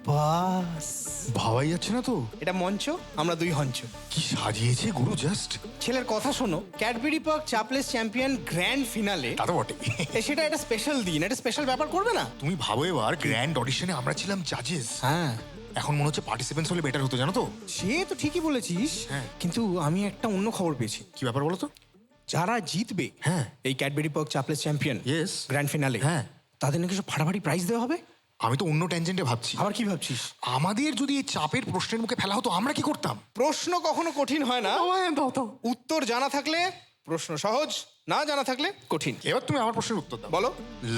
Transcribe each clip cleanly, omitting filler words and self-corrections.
বাস ভাবাই যাচ্ছে না তো। এটা মঞ্চ, আমরা দুই হঞ্চ। কি সাজিয়েছে গুরু, জাস্ট ছেলের কথা শোনো, ক্যাডবেরি পার্ক চাপলেস চ্যাম্পিয়ন গ্র্যান্ড ফিনালে, তা তো বটে। সেটা একটা স্পেশাল দিন, একটা স্পেশাল ব্যাপার করবে না? তুমি ভাবো এবার গ্র্যান্ড অডিশনে আমরা ছিলাম জাজেস। হ্যাঁ, এখন মনে হচ্ছে পার্টিসিপেন্টস হলে বেটার হতো, জানো তো। সে তো ঠিকই বলেছিস, হ্যাঁ। কিন্তু আমি একটা অন্য খবর পেয়েছি। কি ব্যাপার বলো তো? যারা জিতবে হ্যাঁ। এই ক্যাডবেরি পার্ক চাপলেস চ্যাম্পিয়ন Yes. গ্র্যান্ড ফিনালে, হ্যাঁ। তাদের নাকি সব ফাটাফাটি প্রাইজ দেওয়া হবে। আমি তো অন্য ট্যানজেন্টে ভাবছি। আবার কি ভাবছিস? আমাদের যদি এই চাপের প্রশ্নের মুখে ফেলা হতো, আমরা কি করতাম? প্রশ্ন কখনো কঠিন হয় না, উত্তর জানা থাকলে প্রশ্ন সহজ, না জানা থাকলে কঠিন। এবার তুমি আমার প্রশ্নের উত্তর দাও। বলো।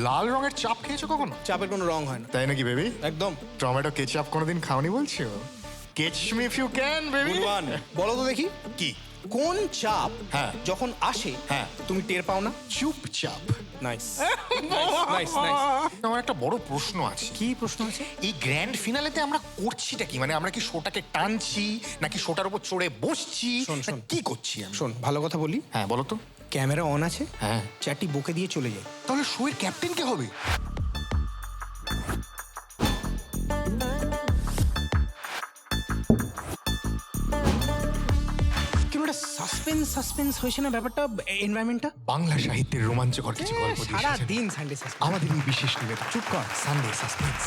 লাল রঙের চাপ খেয়েছো কখনো? চাপের কোনো রং হয় না। তাই নাকি বেবি? একদম। টমেটো কেচাপ কোনোদিন খাওনি বলছো? Catch me if you can baby. গুণবান, বলো তো দেখি কি? কোন চাপ হ্যাঁ। যখন আসে হ্যাঁ। তুমি টের পাও না? চুপচাপ। Nice nice nice. আমার একটা বড় প্রশ্ন আছে। কি প্রশ্ন আছে? এই গ্র্যান্ড ফিনালেতে আমরা করছিটা কি? মানে আমরা কি শোটাকে টানছি, নাকি শোটার উপর চড়ে বসছি, শোন, না শোন। কি করছি আমি? শোন, ভালো কথা বলি, হ্যাঁ বলো তো। ক্যামেরা অন আছে, হ্যাঁ। চারটি বকে দিয়ে চলে যায়। তাহলে শোয়ের ক্যাপ্টেন কে হবে? কেন একটা সাসপেন্স হয়েছে না ব্যাপারটা, এনভায়রনমেন্টটা? বাংলা সাহিত্যের রোমাঞ্চকর কিছু গল্প দিয়ে সারা এসেছেন। দিন সানডে সাসপেন্স। আমাদের এই বিশেষ নিবেদন চুপ কর। Sunday suspense.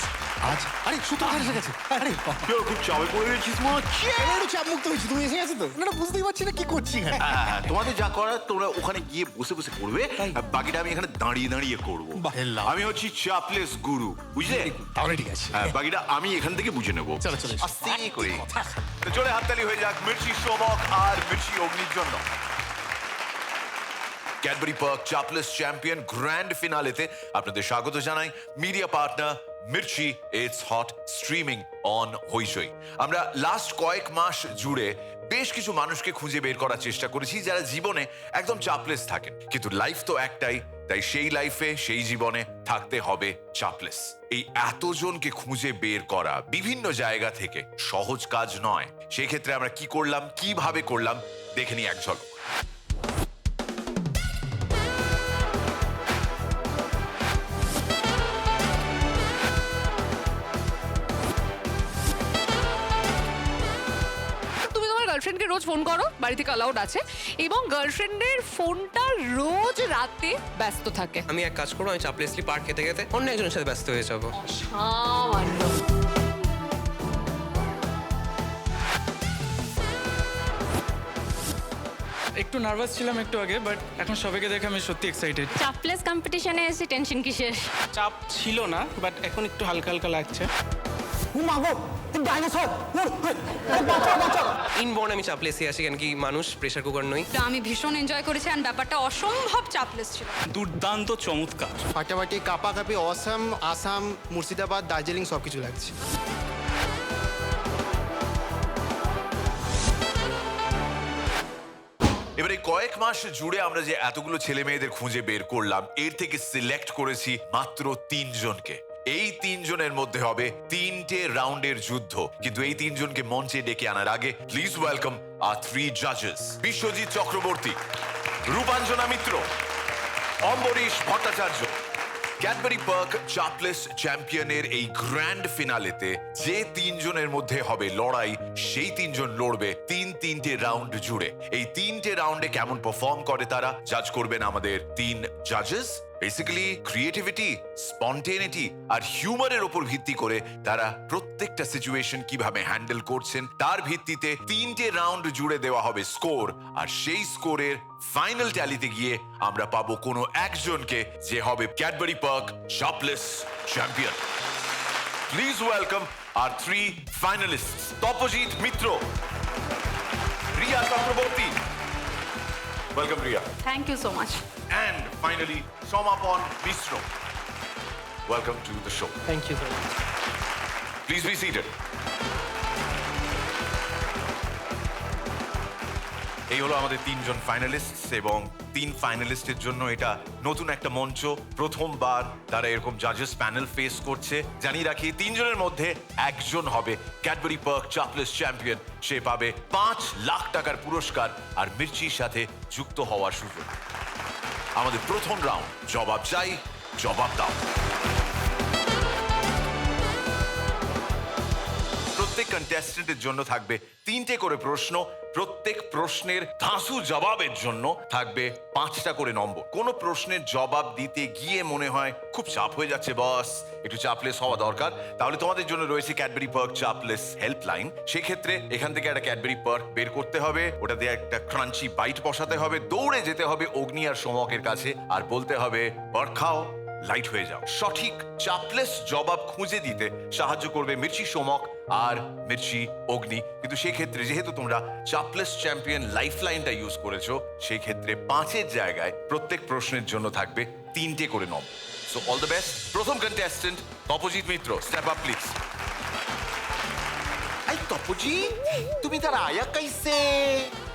আজ আরে সূত্রধার এসে গেছে। আরে খুব চাপে পড়ে গেছিস মনে হচ্ছে। এবার একটু চাপ মুক্ত হয়েছি, তুমি এসে গেছো তো। না বুঝতেই পারছি না কি করছি এখানে। হ্যাঁ, তোমাদের যা করার তোমরা ওখানে গিয়ে বসে বসে করবে, তাই। আর বাকিটা আমি এখানে দাঁড়িয়ে দাঁড়িয়ে করবো। হেল্লা। আমি হচ্ছি চাপলেস গুরু, বুঝলে? তাহলে ঠিক আছে। হ্যাঁ, বাকিটা আমি এখান থেকে বুঝে নেবো। চলো, চলো, এসো। আস্তে করে। তো চলে হাততালি হয়ে যাক মির্চি সোমক আর মির্চি অগ্নির জন্য। ক্যাডবেরি পার্ক চাপলেস চ্যাম্পিয়ন গ্র্যান্ড ফিনালেতে আপনাদের স্বাগত জানাই। Media partner Mirchi, it's hot streaming on হইচই। আমরা লাস্ট কয়েক মাস জুড়ে বেশ কিছু মানুষকে খুঁজে বের করার চেষ্টা করেছি যারা জীবনে একদম চাপলেস থাকেন, কিন্তু লাইফ তো একটাই, তাই সেই লাইফে সেই জীবনে থাকতে হবে চাপলেস। এই এতজনকে খুঁজে বের করা বিভিন্ন জায়গা থেকে সহজ কাজ নয়। সেই ক্ষেত্রে আমরা কি করলাম, কিভাবে করলাম, দেখে নিই এক ঝলক। তুমি তোমার গার্লফ্রেন্ডকে রোজ ফোন করো, বাড়ি থেকে অ্যালাউড আছে, এবং গার্লফ্রেন্ডের ফোনটা রোজ রাতে ব্যস্ত থাকে। আমি এক কাজ করবো, আমি চাপলেসলি পার্ক খেতে খেতে অন্য একজনের সাথে ব্যস্ত হয়ে যাবো। সামান্য। একটু নার্ভাস ছিলাম একটু আগে, বাট এখন সবাইকে দেখে আমি সত্যি এক্সাইটেড। চাপলেস কম্পিটিশনে এসে টেনশন কিসের? চাপ ছিল না, বাট এখন একটু হালকা হালকা লাগছে। ইনবর্ন আমি চাপলেসি আসি, কেন কি মানুষ প্রেশার কুকার নই। তো আমি ভীষণ এনজয় করেছি, আর ব্যাপারটা অসম্ভব চাপলেস ছিল। দুর্দান্ত চমৎকার। ফাটাফাটি কাপাকাপি অসাম, আসাম, মুর্শিদাবাদ, দার্জিলিং সব কিছু লাগছে। এবারে কয়েক মাস জুড়ে আমরা যে এতগুলো ছেলে মেয়েদের খুঁজে বের করলাম, এর থেকে সিলেক্ট করেছি মাত্র 3 জনকে। এই 3 জনের মধ্যে হবে 3টে রাউন্ডের যুদ্ধ, কিন্তু এই 3 জনকে মঞ্চে ডেকে আনার আগে প্লিজ ওয়েলকাম আর 3 জাজেস। বিশ্বজিৎ চক্রবর্তী, রূপাঞ্জনা মিত্র, অম্বরীশ ভট্টাচার্য। ক্যাডবেরি পার্ক চাপলেস চ্যাম্পিয়নের এই গ্র্যান্ড ফিনালেতে যে 3 জনের মধ্যে হবে লড়াই, সেই 3 জন লড়বে 3টে রাউন্ড জুড়ে। এই 3টে রাউন্ডে কেমন পারফর্ম করে তারা জাজ করবেন আমাদের 3 জাজেস। বেসিক্যালি ক্রিয়েটিভিটি, স্পন্টেনিটি আর হিউমারের উপর ভিত্তি করে তারা প্রত্যেকটা সিচুয়েশন কিভাবে হ্যান্ডেল করছেন তার ভিত্তিতে 3টে রাউন্ড জুড়ে দেওয়া হবে স্কোর, আর সেই স্কোরের ফাইনাল ট্যালিতে গিয়ে আমরা পাবো কোনো একজনকে যে হবে ক্যাডবেরি পার্ক চাপলেস চ্যাম্পিয়ন। প্লিজ ওয়েলকাম আর 3 finalist. Tapajit Mitra, Riya Chakraborty, welcome Riya, thank you so much. and finally Somapon Mishra. Welcome to the show. Thank you sir. Please be seated. এই হলো আমাদের 3 জন ফাইনালিস্ট, এবং 3 ফাইনালিস্টের জন্য এটা নতুন একটা মঞ্চ। প্রথমবার তারা এরকম জাজেস প্যানেল ফেস করছে। জানিয়ে রাখি 3 জনের মধ্যে একজন হবে ক্যাডবেরি পার্ক চাপলেস চ্যাম্পিয়ন। সে পাবে 5 লাখ টাকার পুরস্কার আর মির্চির সাথে যুক্ত হওয়ার সুযোগ। আমাদের প্রথম রাউন্ড, জবাব চাই, জবাব দাও। কন্টেস্টেন্টের জন্য থাকবে 3টে করে প্রশ্ন। প্রত্যেক প্রশ্নের ধাঁসু জবাবের জন্য থাকবে 5টা করে নম্বর। কোনো প্রশ্নের জবাব দিতে গিয়ে মনে হয় খুব চাপ হয়ে যাচ্ছে বস, একটু চাপলেস হওয়া দরকার, তাহলে তোমাদের জন্য রয়েছে ক্যাডবেরি পার্ক চাপলেস হেল্পলাইন। সেক্ষেত্রে এখান থেকে একটা ক্যাডবেরি পার্ক বের করতে হবে, ওটাতে একটা ক্রাঞ্চি বাইট বসাতে হবে, দৌড়ে যেতে হবে অগ্নি আর সোমকের কাছে, আর বলতে হবে পার্ক খাও, লাইট হয়ে যাও। সঠিক চাপলেস জবাব খুঁজে দিতে সাহায্য করবে মির্চি সোমক আর মির্চি অগ্নি। কিন্তু সেক্ষেত্রে যেহেতু তোমরা চাপলেস চ্যাম্পিয়ন লাইফ লাইনটা ইউজ করেছো, সেই ক্ষেত্রে 5-এর জায়গায় প্রত্যেক প্রশ্নের জন্য থাকবে 3টে করে নম্বর। So all the best. প্রথম contestant Tapajit Mitra, step up please. এই তপজি, তুমি তার আয়া কাইসে?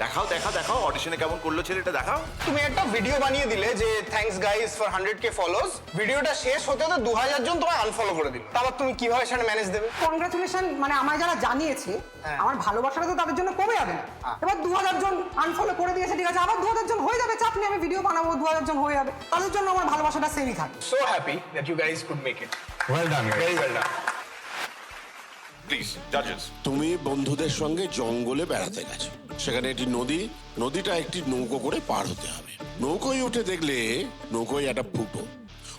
দেখাও দেখাও দেখাও, অডিশনে কেমন করলো ছেলেটা, দেখাও। তুমি একটা ভিডিও বানিয়ে দিলে যে thanks guys for 100K follows, ভিডিওটা শেষ হতে হতে 2000 জন তোমায় আনফলো করে দিল। তারপর তুমি কিভাবে সেটা ম্যানেজ দেবে? কংগ্রাচুলেশন, মানে আমায় যারা জানিয়েছে আমার ভালোবাসাটা তো তাদের জন্য কমে যাবে না। এবার 2000 জন আনফলো করে দিয়েছে, ঠিক আছে, আবার 2000 জন হয়ে যাবে, চাপ নেই, আমি ভিডিও বানাবো, 2000 জন হয়ে যাবে, তাদের জন্য আমার ভালোবাসাটা সেমই থাকে। So happy that you guys could make it. Well done, very well done. Please জাজেস। তুমি বন্ধুদের সঙ্গে জঙ্গলে বেড়াতে গেছো, সেখানে একটি নদী, নদীটা একটি নৌকো করে পার হতে হবে। নৌকোয় উঠে দেখলে নৌকোয় একটা ফুটো,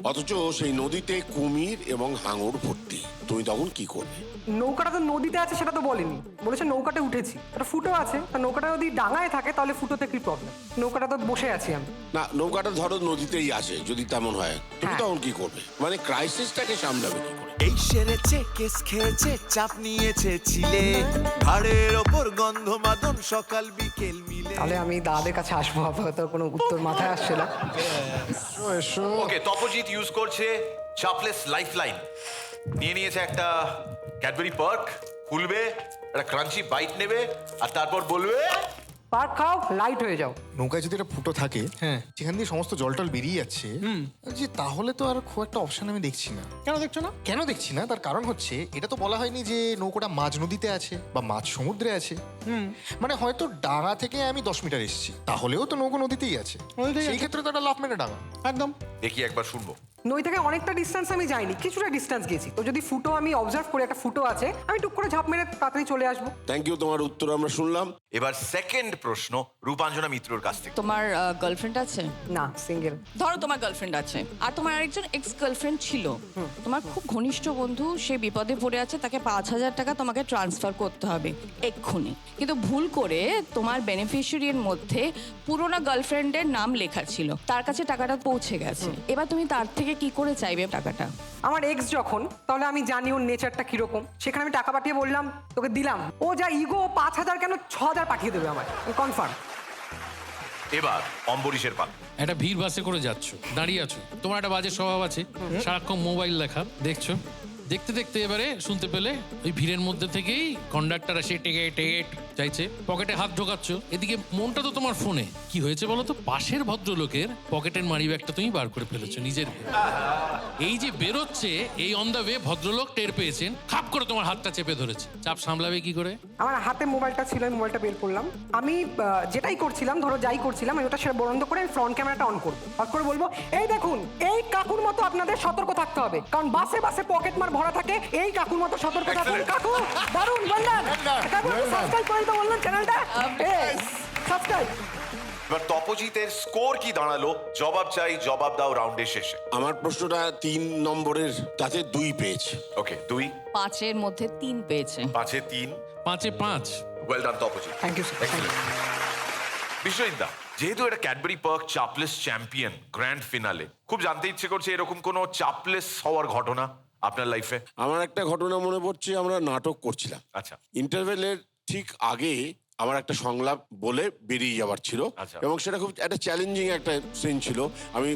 অথচ সেই নদীতে কুমির এবং হাঙর ভর্তি। তুমি তখন কি করবে? নৌকাটা তো নদীতে আছে সেটা তো বলেনি, বলেছে নৌকাতে উঠেছি, একটা ফুটো আছে, তা নৌকাটা যদি ডাঙায় থাকে তাহলে ফুটোতে কি প্রবলেম? নৌকাটা তো বসে আছি আমি। না, নৌকাটা ধরো নদীতেই আছে, যদি তেমন হয় তুমি তখন কি করবে? মানে ক্রাইসিসটাকে সামলাবে কি করে? এই সেরেছে, কেস খেয়েছে, চাপ নিয়েছে ছিলে, ঘাড়ের ওপর গন্ধ মাদন সকাল বিকেল মিলে। তাহলে আমি দাদের কাছে আসবো, আপাতত কোনো উত্তর মাথায় আসছে না। ওকে, তপজিৎ ইউজ করছে চাপলেস লাইফ লাইন, নিয়ে নিয়েছে একটা ক্যাডবেরি পার্ক, খুলবে, একটা ক্রাঞ্চি বাইট নেবে, আর তারপর বলবে পার্ক খাও, লাইট হয়ে যাও। নৌকায় যদি একটা ফুটো থাকে, হ্যাঁ, যেখান দিয়ে সমস্ত জল টল বেরিয়ে যাচ্ছে, যে তাহলে তো আর খুব একটা অপশন আমি দেখছি না। কেন দেখছো না? কেন দেখছি না তার কারণ হচ্ছে, এটা তো বলা হয়নি যে নৌকাটা মাঝ নদীতে আছে বা মাঝ সমুদ্রে আছে। মানে হয়তো ডাঙা থেকে আমি 10 মিটার এসেছি, তাহলেও তো নৌকা নদীতেই আছে, সেই ক্ষেত্রে তো একটা লাফ মেরে ডাঙা। একদম। দেখি একবার শুনবো। নই থেকে অনেকটা ডিস্টেন্স আমি যাইনি, কিছুটা ডিস্টেন্স গেছি, তো যদি ফুটো আমি অবজার্ভ করি একটা ফুটো আছে, আমি টুক করে ঝাঁপ মেরে তাড়াতাড়ি চলে আসবো। থ্যাংক ইউ, তোমার উত্তর আমরা শুনলাম। এবার সেকেন্ড প্রশ্ন রূপাঞ্জনা মিত্রর কাছ থেকে। তোমার গার্লফ্রেন্ড আছে? না, সিঙ্গেল। ধরো তোমার গার্লফ্রেন্ড আছে আর তোমার আরেকজন এক্স গার্লফ্রেন্ড ছিল, তোমার খুব ঘনিষ্ঠ বন্ধু, সে বিপদে পড়ে আছে, তাকে 5000 টাকা তোমাকে ট্রান্সফার করতে হবে এক্ষুনি, কিন্তু ভুল করে তোমার বেনিফিশিয়ারির মধ্যে পুরোনো গার্লফ্রেন্ডের নাম লেখা ছিল, তার কাছে টাকাটা পৌঁছে গেছে, এবার তুমি তার থেকে কি করে চাইবে টাকাটা? আমার এক্স যখন, তাহলে আমি জানি ওর নেচারটা কিরকম, সেখানে আমি টাকা পাঠিয়ে বললাম তোকে দিলাম, ও যা ইগো 5000 কেন 6000 পাঠিয়ে দেবে আমার, কনফার্ম। এবার অম্বরীশের পালা। একটা ভিড় বাসে করে যাচ্ছ, দাঁড়িয়ে আছো, তোমার একটা বাজে স্বভাব আছে, সারাক্ষণ মোবাইল দেখা দেখছো, দেখতে দেখতে এবারে শুনতে পেলে ওই ভিড়ের মধ্যে থেকেই কন্ডাক্টর এসে টিকেট চাইছে, পকেটে হাত ঢোকাচ্ছ, এদিকে মনটা তো তোমার ফোনে। কি হয়েছে বলো তো? পাশের ভদ্রলোকের পকেটের মানি ব্যাগটা তুমি বার করে ফেলেছো নিজের। এই যে বেরোচ্ছে, এই অন দ্য ওয়ে ভদ্রলোক টের পেয়েছেন, খাপ করে তোমার হাতটা চেপে ধরেছে, চাপ সামলাবে কি করে? আমার হাতে মোবাইলটা ছিল, আমি মোবাইলটা বের করলাম, আমি যেটাই করছিলাম, ধরো যাই করছিলাম, আমি ওটা সেটা বন্ধ করে আমি ফ্রন্ট ক্যামেরাটা অন করবো, অন করে বলবো এই দেখুন, এই কাকুর মতো আপনাদের সতর্ক থাকতে হবে, কারণ বাসে বাসে পকেট মার ভরা থাকে, এই কাকুর মতো সতর্ক থাকুন। কাকু দারুণ বললেন, সাবস্ক্রাইব করে তো বললেন চ্যানেলটা, সাবস্ক্রাইব। এবার তপজিতের স্কোর কি দাঁড়ালো? জবাব চাই, জবাব দাও রাউন্ডের শেষে। আমার প্রশ্নটা 3 নম্বরের, তাতে 2 পেয়েছে। ওকে, 2 5-এর মধ্যে 3 পেয়েছে। 5-এ 3, 5-এ 5। Well done Topojit. Thank you sir. Biswajit দা, যেহেতু এটা ক্যাডবেরি পার্ক চাপলেস চ্যাম্পিয়ন গ্র্যান্ড ফিনালে, খুব জানতে ইচ্ছে করছে এরকম কোনো চাপলেস হওয়ার ঘটনা আপনার লাইফে? আমার একটা ঘটনা মনে পড়ছে, আমরা নাটক করছিলাম, আচ্ছা, ইন্টারভেলের ঠিক আগে আমার একটা সংলাপ বলে বেরিয়ে যাওয়ার ছিল, এবং সেটা খুব একটা চ্যালেঞ্জিং একটা সিন ছিল। আমি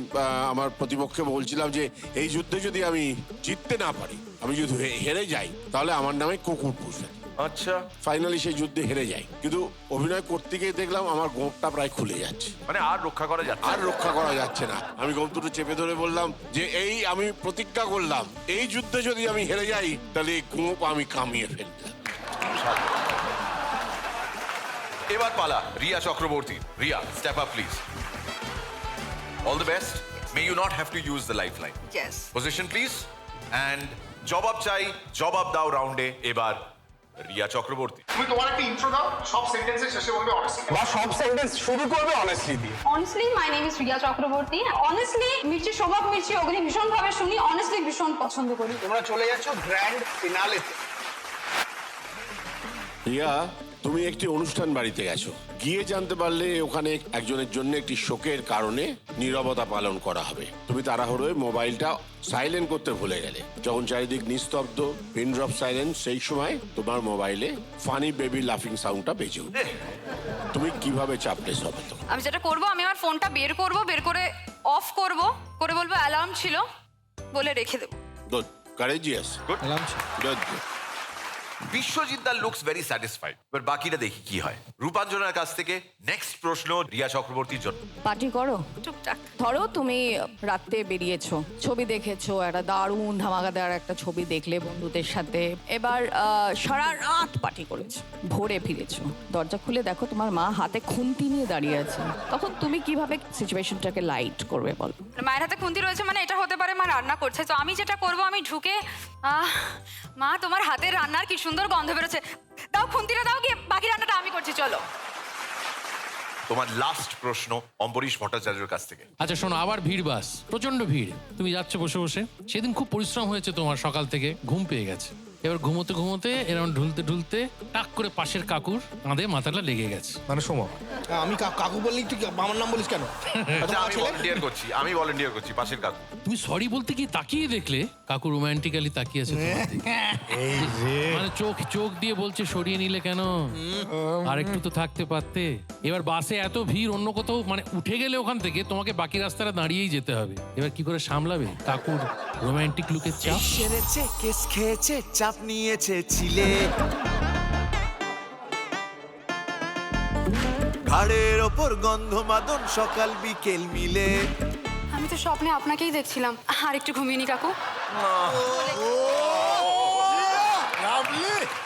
আমার প্রতিপক্ষে বলছিলাম যে এই যুদ্ধে যদি আমি জিততে না পারি, আমি যদি হেরে যাই, তাহলে আমার নামে কুকুর পুষবেন। আচ্ছা, ফাইনালি সেই যুদ্ধে হেরে যাই, কিন্তু অভিনয় করতে গিয়ে দেখলাম আমার গোঁপটা প্রায় খুলে যাচ্ছে, মানে আর রক্ষা করা যাচ্ছে আর রক্ষা করা যাচ্ছে না। আমি গোঁপ দুটো চেপে ধরে বললাম যে এই আমি প্রতিজ্ঞা করলাম, এই যুদ্ধে যদি আমি হেরে যাই, তাহলে এই গোঁপ আমি কামিয়ে ফেললাম। এবার পালা Riya Chakraborty. Riya, step up please. All the best. May you not have to use the lifeline. Yes. Position please. And জবাব চাই, জবাব দাও রাউন্ডে। এবার রিয়া চক্রবর্তী। তুমি তোমার একটা ইন্ট্রো দাও, সব সেন্টেন্সের শেষে বলবে অনেস্টলি। বা সব সেন্টেন্স শুরু করবে অনেস্টলি দিয়ে। Honestly my name is Riya Chakraborty. Honestly Mirchi স্বভাব মির্চি অগ্নি ভীষণভাবে শুনি, অনেস্টলি ভীষণ পছন্দ করি। তোমরা চলে যাচ্ছ গ্র্যান্ড ফিনালেতে। রিয়া, তুমি একটি অনুষ্ঠান বাড়িতে গেছো, গিয়ে জানতে পারলে ওখানে একজনের জন্য একটি শোকের কারণে নীরবতা পালন করা হবে। তুমি তাড়াহুড়োয় মোবাইলটা সাইলেন্ট করতে ভুলে গেলে। যখন চারিদিক নিস্তব্ধ, পিন ড্রপ সাইলেন্ট, সেই সময় তোমার মোবাইলে ফানি বেবি লাফিং সাউন্ডটা বেজে উঠবে। তুমি কিভাবে চাপলেস হবে? তো আমি যেটা করব, আমি আমার ফোনটা বের করব, বের করে অফ করব, করে বলবো অ্যালার্ম ছিল বলে রেখে দেবো। Good, courageous, good, good. Biswajit da looks very satisfied. এবার বাকিটা দেখি কি হয়। রূপাঞ্জনার কাছ থেকে নেক্সট প্রশ্ন রিয়া চক্রবর্তীর জন্য। পার্টি করো। টুকটাক। ধরো তুমি রাতে বেরিয়েছো, ছবি দেখেছো, একটা দারুণ ধামাকাদার একটা ছবি দেখলে বন্ধুদের সাথে। এবার সারা রাত পার্টি করেছো, ভোরে ফিরেছো, দরজা খুলে দেখো তোমার মা হাতে খুন্তি নিয়ে দাঁড়িয়ে আছে। তখন তুমি কিভাবে সিচুয়েশনটাকে লাইট করবে বল? মায়ের হাতে খুন্তি রয়েছে মানে এটা হতে পারে মা রান্না করছে। তো আমি যেটা করব, আমি ঢুকে মা তোমার হাতের রান্নার কি সুন্দর গন্ধ বেরোচ্ছে, দাও খুন্তিটা দাও, গিয়ে বাকি রান্নাটা আমি করছি চলো। তোমার লাস্ট প্রশ্ন অম্বরীশ ভট্টাচার্যের কাছ থেকে। আচ্ছা শোনো, আবার ভিড় বাস, প্রচন্ড ভিড়, তুমি যাচ্ছ বসে বসে। সেদিন খুব পরিশ্রম হয়েছে তোমার, সকাল থেকে ঘুম পেয়ে গেছে। এবার ঘুমোতে ঘুমোতে এরকম ঢুলতে ঢুলতে টাক করে পাশের কাকুর কাঁধে মাথাটা লেগে গেছে। মানে সোমা, আমি কাকু বললি তুই আমার নাম বলিস কেন? আচ্ছা, আমি ভলান্টিয়ার করছি পাশের কাকু। তুমি সরি বলতে কি তাকিয়ে দেখলে কাকু রোমান্টিক্যালি তাকিয়ে আছে তোমার দিকে। মানে চোখ দিয়ে বলছে সরিয়ে নিলে কেন, আর একটু তো থাকতে পারতে। এবার বাসে এত ভিড়, অন্য কোথাও মানে উঠে গেলে ওখান থেকে তোমাকে বাকি রাস্তাটা দাঁড়িয়েই যেতে হবে। এবার কি করে সামলাবে কাকুর রোমান্টিক লুকের চাপ? সেরেছে, কেস খেয়েছে, চাপ নিয়েছে ছিলে, ঘাড়ের ওপর গন্ধ মাদন সকাল বিকেল মিলে। আমি তো স্বপ্নে আপনাকেই দেখছিলাম। আর একটু ঘুমিয়ে নি কাকু।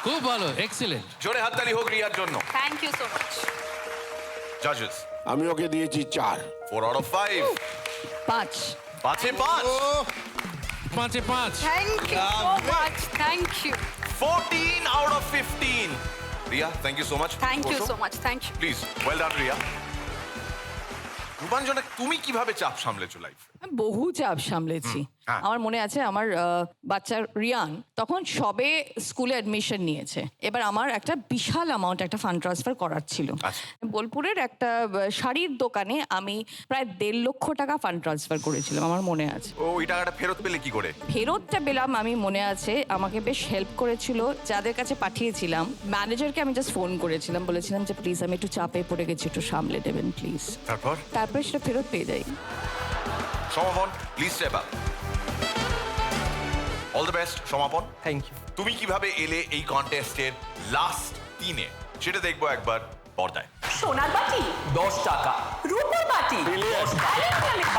খুব ভালো, এক্সিলেন্ট। জোরে হাততালি হোক রিয়ার জন্য। Thank you so much. জাজেস, আমি ওকে দিয়েছি 4। 4 out of 5। 5। 5-এ 5। 5-এ 5। Thank you so much, thank you. 14 out of 15। রিয়া, thank you so much. Thank you so much, thank you. Please, well done Riya. Rupanjana, তুমি কিভাবে চাপ সামলেছো লাইফে? আমি বহু চাপ সামলেছি। হ্যাঁ। আমার মনে আছে আমার বাচ্চা রিয়ান তখন সবে স্কুলে অ্যাডমিশন নিয়েছে। এবার আমার একটা বিশাল অ্যামাউন্ট একটা ফান্ড ট্রান্সফার করার ছিল। আচ্ছা। বোলপুরের একটা শাড়ির দোকানে আমি প্রায় 1.5 লক্ষ টাকা ফান্ড ট্রান্সফার করেছিলাম, আমার মনে আছে। ওই টাকাটা ফেরত পেলে কি করে? ফেরতটা পেলাম, আমি মনে আছে আমাকে বেশ হেল্প করেছিল যাদের কাছে পাঠিয়েছিলাম। ম্যানেজারকে আমি জাস্ট ফোন করেছিলাম, বলেছিলাম যে প্লিজ আমি একটু চাপে পড়ে গেছি, একটু সামলে দেবেন প্লিজ। তারপরে সেটা ফেরত পেয়ে যাই। Somapon, please step up. All the best Somapon. Thank you. তুমি কিভাবে এলে এই কন্টেস্টের লাস্ট 3-এ সেটা দেখবো একবার পর্দায়। সোনার বাটি 10 টাকা, রূপোর বাটি 10 টাকা,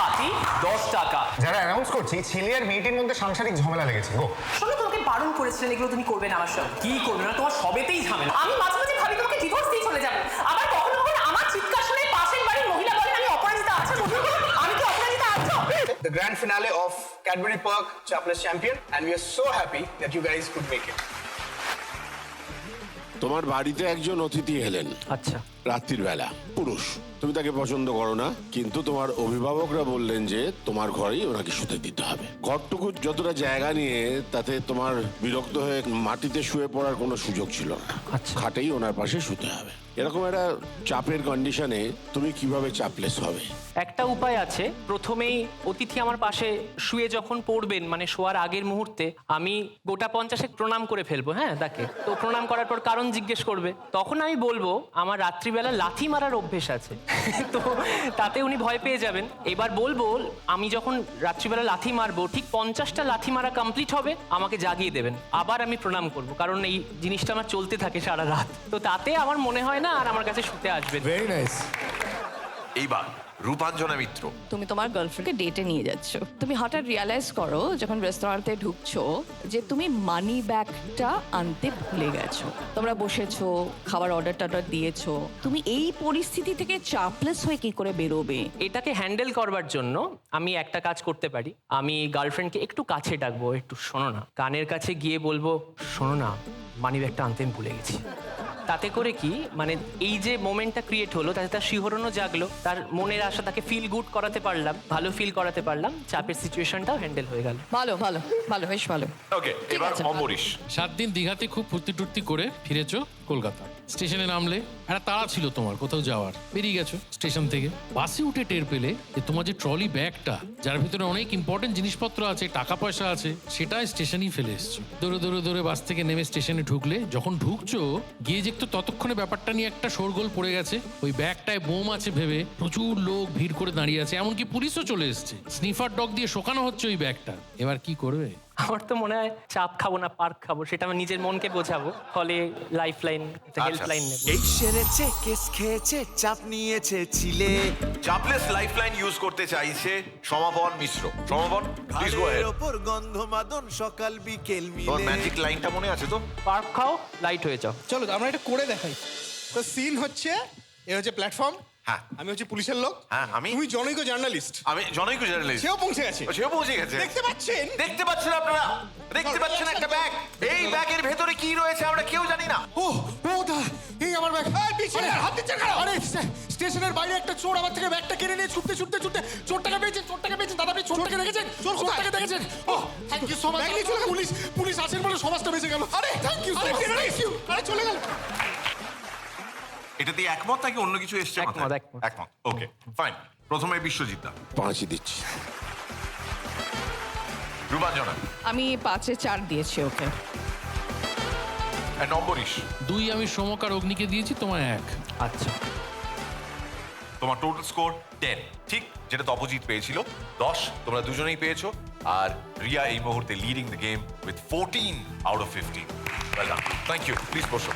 বাটি 10 টাকা। যারা অ্যানাউন্স করছি, ছেলে আর মেয়েটির মধ্যে সাংসারিক ঝামেলা লেগেছে গো। শোনো, তোমাকে বারণ করেছিলেন এগুলো তুমি করবে না আমার সঙ্গে। কি করবে না, তোমার সবেতেই ঝামেলা। আমি মাঝে মাঝে ভাবি তোমাকে ডিভোর্স দিয়ে চলে যাবো। আবার কখনো কখনো আমার চিৎকার শুনে পাশের বাড়ির মহিলা বলেন আমি অপরাজিতা। আচ্ছা বলুন, আমি কি অপরাজিতা? আছো The grand finale of Cadbury Park Chapless Champion, and we are so happy that you guys could make it. তোমার বাড়িতে একজন অতিথি এলেন। আচ্ছা। রাত্রির বেলা, পুরুষ। তুমি তাকে পছন্দ করো না, কিন্তু তোমার অভিভাবকরা বললেন যে তোমার ঘরেই ওনাকে শুতে দিতে হবে। ঘরটুকু যতটা জায়গা নিয়ে তাতে তোমার বিরক্ত হয়ে মাটিতে শুয়ে পড়ার কোনো সুযোগ ছিল না। খাটেই ওনার পাশে শুতে হবে। এরকম একটা চাপের কন্ডিশনে তুমি কিভাবে চাপলেস হবে? একটা উপায় আছে। প্রথমেই অতিথি আমার পাশে শুয়ে যখন পড়বেন, মানে শোয়ার আগের মুহূর্তে আমি গোটা 50 প্রণাম করে ফেলবো। হ্যাঁ, তাকে তো প্রণাম করার পর কারণ জিজ্ঞেস করবে, তখন আমি বলবো আমার রাত্রিবেলা লাথি মারার অভ্যেস আছে। তো তাতে উনি ভয় পেয়ে যাবেন। এবার বলবো আমি যখন রাত্রিবেলা লাথি মারবো, ঠিক 50টা লাথি মারা কমপ্লিট হবে, আমাকে জাগিয়ে দেবেন, আবার আমি প্রণাম করবো, কারণ এই জিনিসটা আমার চলতে থাকে সারা রাত। তো তাতে আমার মনে হয় না আর আমার কাছে শুতে আসবেন। Very nice. এইবার রূপাঞ্জনা মিত্র, তুমি তোমার গার্লফ্রেন্ডকে ডেটে নিয়ে যাচ্ছ। তুমি হঠাৎ রিয়ালাইজ করো যখন রেস্টুরেন্টে ঢুকছো যে তুমি মানি ব্যাগটা আনতে ভুলে গেছো। তোমরা বসেছো, খাবার অর্ডার দিয়েছো। তুমি এই পরিস্থিতি থেকে চাপলেস হয়ে কি করে বেরোবে? এটাকে হ্যান্ডেল করবার জন্য আমি একটা কাজ করতে পারি। আমি গার্লফ্রেন্ডকে একটু কাছে ডাকবো, একটু শোনো না, কানের কাছে গিয়ে বলবো, শোনো না, মানি ব্যাগটা আনতে আমি ভুলে গেছি। তাতে করে কি মানে এই যে মোমেন্টটা ক্রিয়েট হলো তাতে তার শিহরণও জাগলো, তার মনের আশা তাকে ফিল গুড করাতে পারলাম, ভালো ফিল করাতে পারলাম, চাপের সিচুয়েশনটাও হ্যান্ডেল হয়ে গেল। ভালো ভালো ভালো, বেশ ভালো। ওকে, এবার অম্বরীশ। 7 দিন দীঘাতে খুব ফুর্তি টুর্তি করে ফিরেছো কলকাতা। স্টেশনে নামলে একটা তাড়া ছিল তোমার কোথাও যাওয়ার, বেরিয়ে গেছো স্টেশন থেকে। বাসে উঠে টের পেলে যে তোমার যে ট্রলি ব্যাগটা যার ভিতরে অনেক ইম্পর্টেন্ট জিনিসপত্র আছে, টাকা পয়সা আছে, সেটা স্টেশনেই ফেলে এসছো। দৌড়ে দৌড়ে দৌড়ে বাস থেকে নেমে স্টেশনে ঢুকলে, যখন ঢুকছো গিয়ে দেখতো ততক্ষণে ব্যাপারটা নিয়ে একটা শোরগোল পড়ে গেছে। ওই ব্যাগটায় বোম আছে ভেবে প্রচুর লোক ভিড় করে দাঁড়িয়ে আছে, এমনকি পুলিশও চলে এসছে। স্নিফার ডগ দিয়ে শোকানো হচ্ছে ওই ব্যাগটা। এবার কি করবে? আমার তো মনে হয় চাপ খাবো না পার্ক খাবো, সেটা আমি নিজের মনকে বোঝাবো, ফলে লাইফ লাইন হেল্পলাইন নেব। এই সেরেছে কেস খেয়েছে চাপ নিয়েছে ছিলে, চাপলেস লাইফলাইন ইউজ করতে চাইছে সমাপন মিশ্র। সমাপন, প্লিজ গো অ্যাহেড। ওপর গন্ধ মাদন সকাল বিকেল তোর মিলে। ম্যাজিক লাইনটা মনে আছে তো? পার্ক খাও, লাইট হয়ে যাও। চলো আমরা এটা করে দেখাই। তো সিন হচ্ছে, এ হচ্ছে প্ল্যাটফর্ম, হ্যাঁ আমি হচ্ছে পুলিশের লোক, হ্যাঁ আমি, তুমি জনৈক জার্নালিস্ট, আমি জনৈক জার্নালিস্ট। সেও পৌঁছে গেছে। সেও পৌঁছে গেছে। দেখতে পাচ্ছেন? দেখতে পাচ্ছেন আপনারা? দেখতে পাচ্ছেন একটা ব্যাগ? এই ব্যাগের ভেতরে কি রয়েছে আমরা কেউ জানি না। ও ও দা, এই আমার ব্যাগ। এই পিছনে হাত দিচ্ছেন কেন? আরে স্টেশনের বাইরে একটা চোর আমার থেকে ব্যাগটা কেড়ে নিয়ে ছুটতে ছুটতে ছুটতে চোরটাকে পেয়েছেন, চোরটাকে পেয়েছেন। দাদা আপনি চোরটাকে দেখেছেন? চোরটাকে দেখেছেন? ও thank you so much. Police police আছেন বলে সমাজটা বেঁচে গেল। আরে থ্যাংক ইউ সো মাচ। আরে চলে গেল। এটাতে একমত নাকি অন্য কিছু এসছে? একমত, একমত। একমত, ওকে ফাইন। প্রথমে বিশ্বজিৎ দা। 5 দিচ্ছি। রূপাঞ্জনা। আমি 5-এ 4 দিয়েছি ওকে। এন্ড অম্বরীশ। 2 আমি সমকার অগ্নিকে দিয়েছি, তোমায় 1। আচ্ছা, তোমার টোটাল স্কোর 10, ঠিক যেটা তপজিৎ পেয়েছিল 10 তোমরা দুজনেই পেয়েছো। আর রিয়া এই মুহূর্তে leading the game with 14 out of 15। Well done, thank you. Please বসো।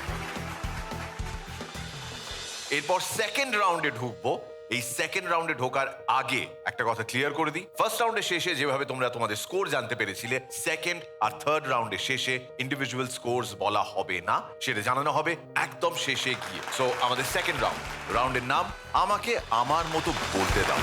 এরপর সেকেন্ড রাউন্ডে ঢুকবো। এই সেকেন্ড রাউন্ডে ঢোকার আগে একটা কথা ক্লিয়ার করে দিই, ফার্স্ট রাউন্ডের শেষে যেভাবে তোমরা তোমাদের স্কোর জানতে পেরেছিলে, সেকেন্ড আর থার্ড রাউন্ডের শেষে ইন্ডিভিজুয়াল স্কোরস বলা হবে না, সেটা জানানো হবে একদম শেষে গিয়ে। সো আমাদের সেকেন্ড রাউন্ডের নাম আমাকে আমার মতো বলতে দাও।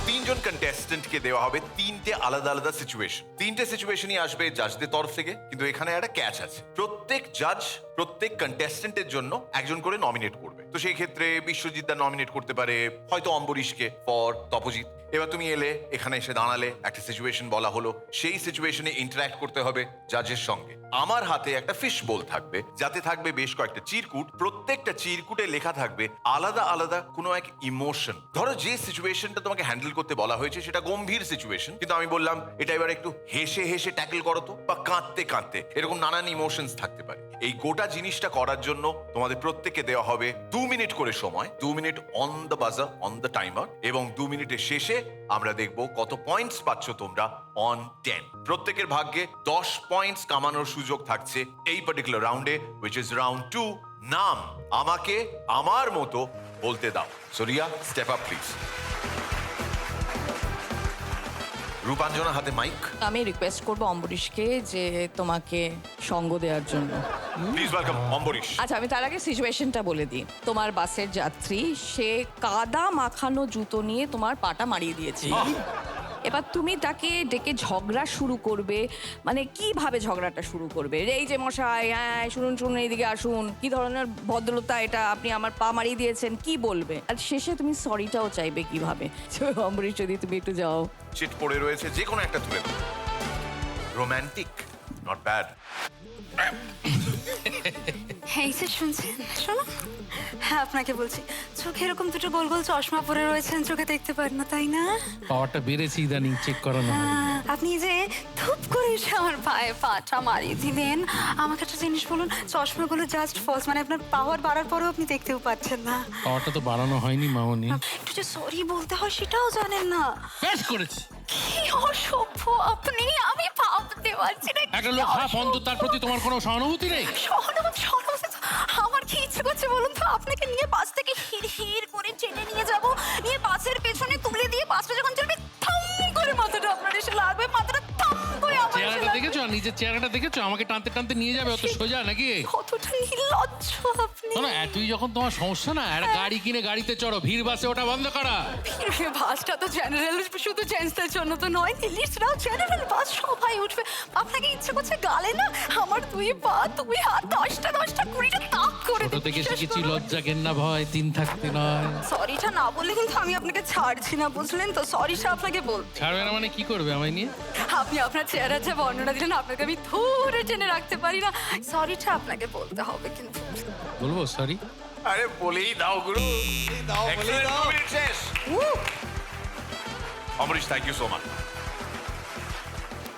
3 জন কন্টেস্টেন্টকে দেওয়া হবে 3টে আলাদা আলাদা সিচুয়েশন। 3টে সিচুয়েশনই আসবে জাজদের তরফ থেকে, কিন্তু এখানে একটা ক্যাচ আছে। প্রত্যেক জাজ প্রত্যেক কন্টেস্টেন্টের জন্য একজন করে নমিনেট করবে। তো সেই ক্ষেত্রে বিশ্বজিৎ দা নমিনেট করতে পারে হয়তো অম্বরীশকে ফর তপজিৎ। এবার তুমি এলে, এখানে এসে দাঁড়ালে, একটা সিচুয়েশন বলা হলো, সেই সিচুয়েশনে ইন্টারঅ্যাক্ট করতে হবে জাজের সঙ্গে। আমার হাতে একটা ফিশ বোল থাকবে, যাতে থাকবে বেশ কয়েকটা চিরকুট। প্রত্যেকটা চিরকুটে লেখা থাকবে আলাদা আলাদা কোনো এক ইমোশন। ধরো যে সিচুয়েশনটা তোমাকে হ্যান্ডেল করতে বলা হয়েছে সেটা গম্ভীর সিচুয়েশন, কিন্তু আমি বললাম এটা এবার একটু হেসে হেসে ট্যাকল করো তো, বা কাঁদতে কাঁদতে, এরকম নানান ইমোশনস থাকতে পারে। এই গোটা জিনিসটা করার জন্য তোমাদের প্রত্যেককে দেওয়া হবে 2 মিনিট করে সময়। 2 মিনিট অন দ্য বাজার, অন দ্য টাইমার। এবং 2 মিনিটের শেষে আমরা দেখব কত পয়েন্টস পাচ্ছ তোমরা অন 10। প্রত্যেকের ভাগ্যে 10 পয়েন্টস কামানোর সুযোগ থাকছে এই পার্টিকুলার রাউন্ডে, উইচ ইজ রাউন্ড 2। নাম আমাকে আমার মতো বলতে দাও। So Riya, step up please. Rupanjana হাতে মাইক। আমি রিকোয়েস্ট করব অম্বরীশকে যে তোমাকে সঙ্গ দেওয়ার জন্য। Please welcome Ambarish. আচ্ছা, আমি তার আগে সিচুয়েশনটা বলে দিই। তোমার বাসের যাত্রী, সে কাদা মাখানো জুতো নিয়ে তোমার পাটা মারিয়ে দিয়েছে। এবার তুমি তাকে ডেকে ঝগড়া শুরু করবে, মানে কিভাবে ঝগড়াটা শুরু করবে? এই যে মশাই, হ্যাঁ শুনুন শুনুন, এইদিকে আসুন, কি ধরনের ভদ্রতা এটা, আপনি আমার পা মারিয়ে দিয়েছেন, কি বলবে? আর শেষে তুমি সরিটাও চাইবে কিভাবে? অম্বরীশ, যদি তুমি একটু যাও। চিট পড়ে রয়েছে, যে কোনো একটা তুলে দাও। Romantic, not bad. এই যে শুনছেন, শোনো, হ্যাঁ আপনাকে বলছি, চোখে এরকম দুটো গোল গোল চশমা পরে রয়েছেন, চোখে দেখতে পারেন না তাই না? পাওয়ারটা বেড়েছে ইদানিং, চেক করানো হয়। আপনি যে ধূপ করে এসে আমার পায়ে পাটা মারিয়ে দিলেন, আমাকে একটা জিনিস বলুন, চশমাগুলো জাস্ট ফলস, মানে আপনার পাওয়ার বাড়ার পরেও আপনি দেখতেও পাচ্ছেন না। পাওয়ারটা তো বাড়ানো হয়নি মামনি। একটু যে সরি বলতে হয় সেটাও জানেন না। বেশ করেছি। কি অসভ্য আপনি, আমি ভাবতে পারছি না। একটা লোক হাফ অন্তর, তার প্রতি তোমার কোনো সহানুভূতি নেই? সহানুভূতি আমার কি ইচ্ছে করছে বলুন তো, আপনাকে নিয়ে বাস থেকে হিড় হিড় করে টেনে নিয়ে যাব, নিয়ে বাসের পেছনে তুলে দিয়ে বাসটা যখন চলবে থাম করে মাথাটা আপনার এসে লাগবে, মাথাটা থাম করে আমার এসে চেহারাটা লাগবে। দেখেছো আর নিজের চেহারাটা দেখেছো? আমাকে টানতে টানতে নিয়ে যাবে অত সোজা নাকি? কতটা নির্লজ্জ আপনি। না তুই যখন তোমার সমস্যা না একটা গাড়ি কিনে গাড়িতে চড়ো, ভিড় বাসে ওটা বন্ধ করা। ভিড় বাসটা তো জেনারেল, শুধু জেন্টসদের জন্য তো নয়, লেডিসরাও জেনারেল বাস সবাই উঠবে। আপনাকে ইচ্ছে করছে গালে না আমার 2 পা 2 হাত 10টা 20টা তাক করে ছোট থেকে শিখেছি লজ্জা ঘেন্না ভয় 3 থাকতে নয়। সরিটা না বললে কিন্তু আমি আপনাকে ছাড়ছি না, বুঝলেন তো? সরিটা আপনাকে বল। ছাড়বে না মানে কি করবে আমায় নিয়ে? আপনি আপনার চেহারা যে বর্ণনা দিলেন আপনাকে আমি ধরে টেনে রাখতে পারি না। সরিটা আপনাকে বলতে হবে কিন্তু। বলবো সরি? আরে বলেই দাও গুরু, Excellent, 2 মিনিট শেষ। Amrish, thank you so much.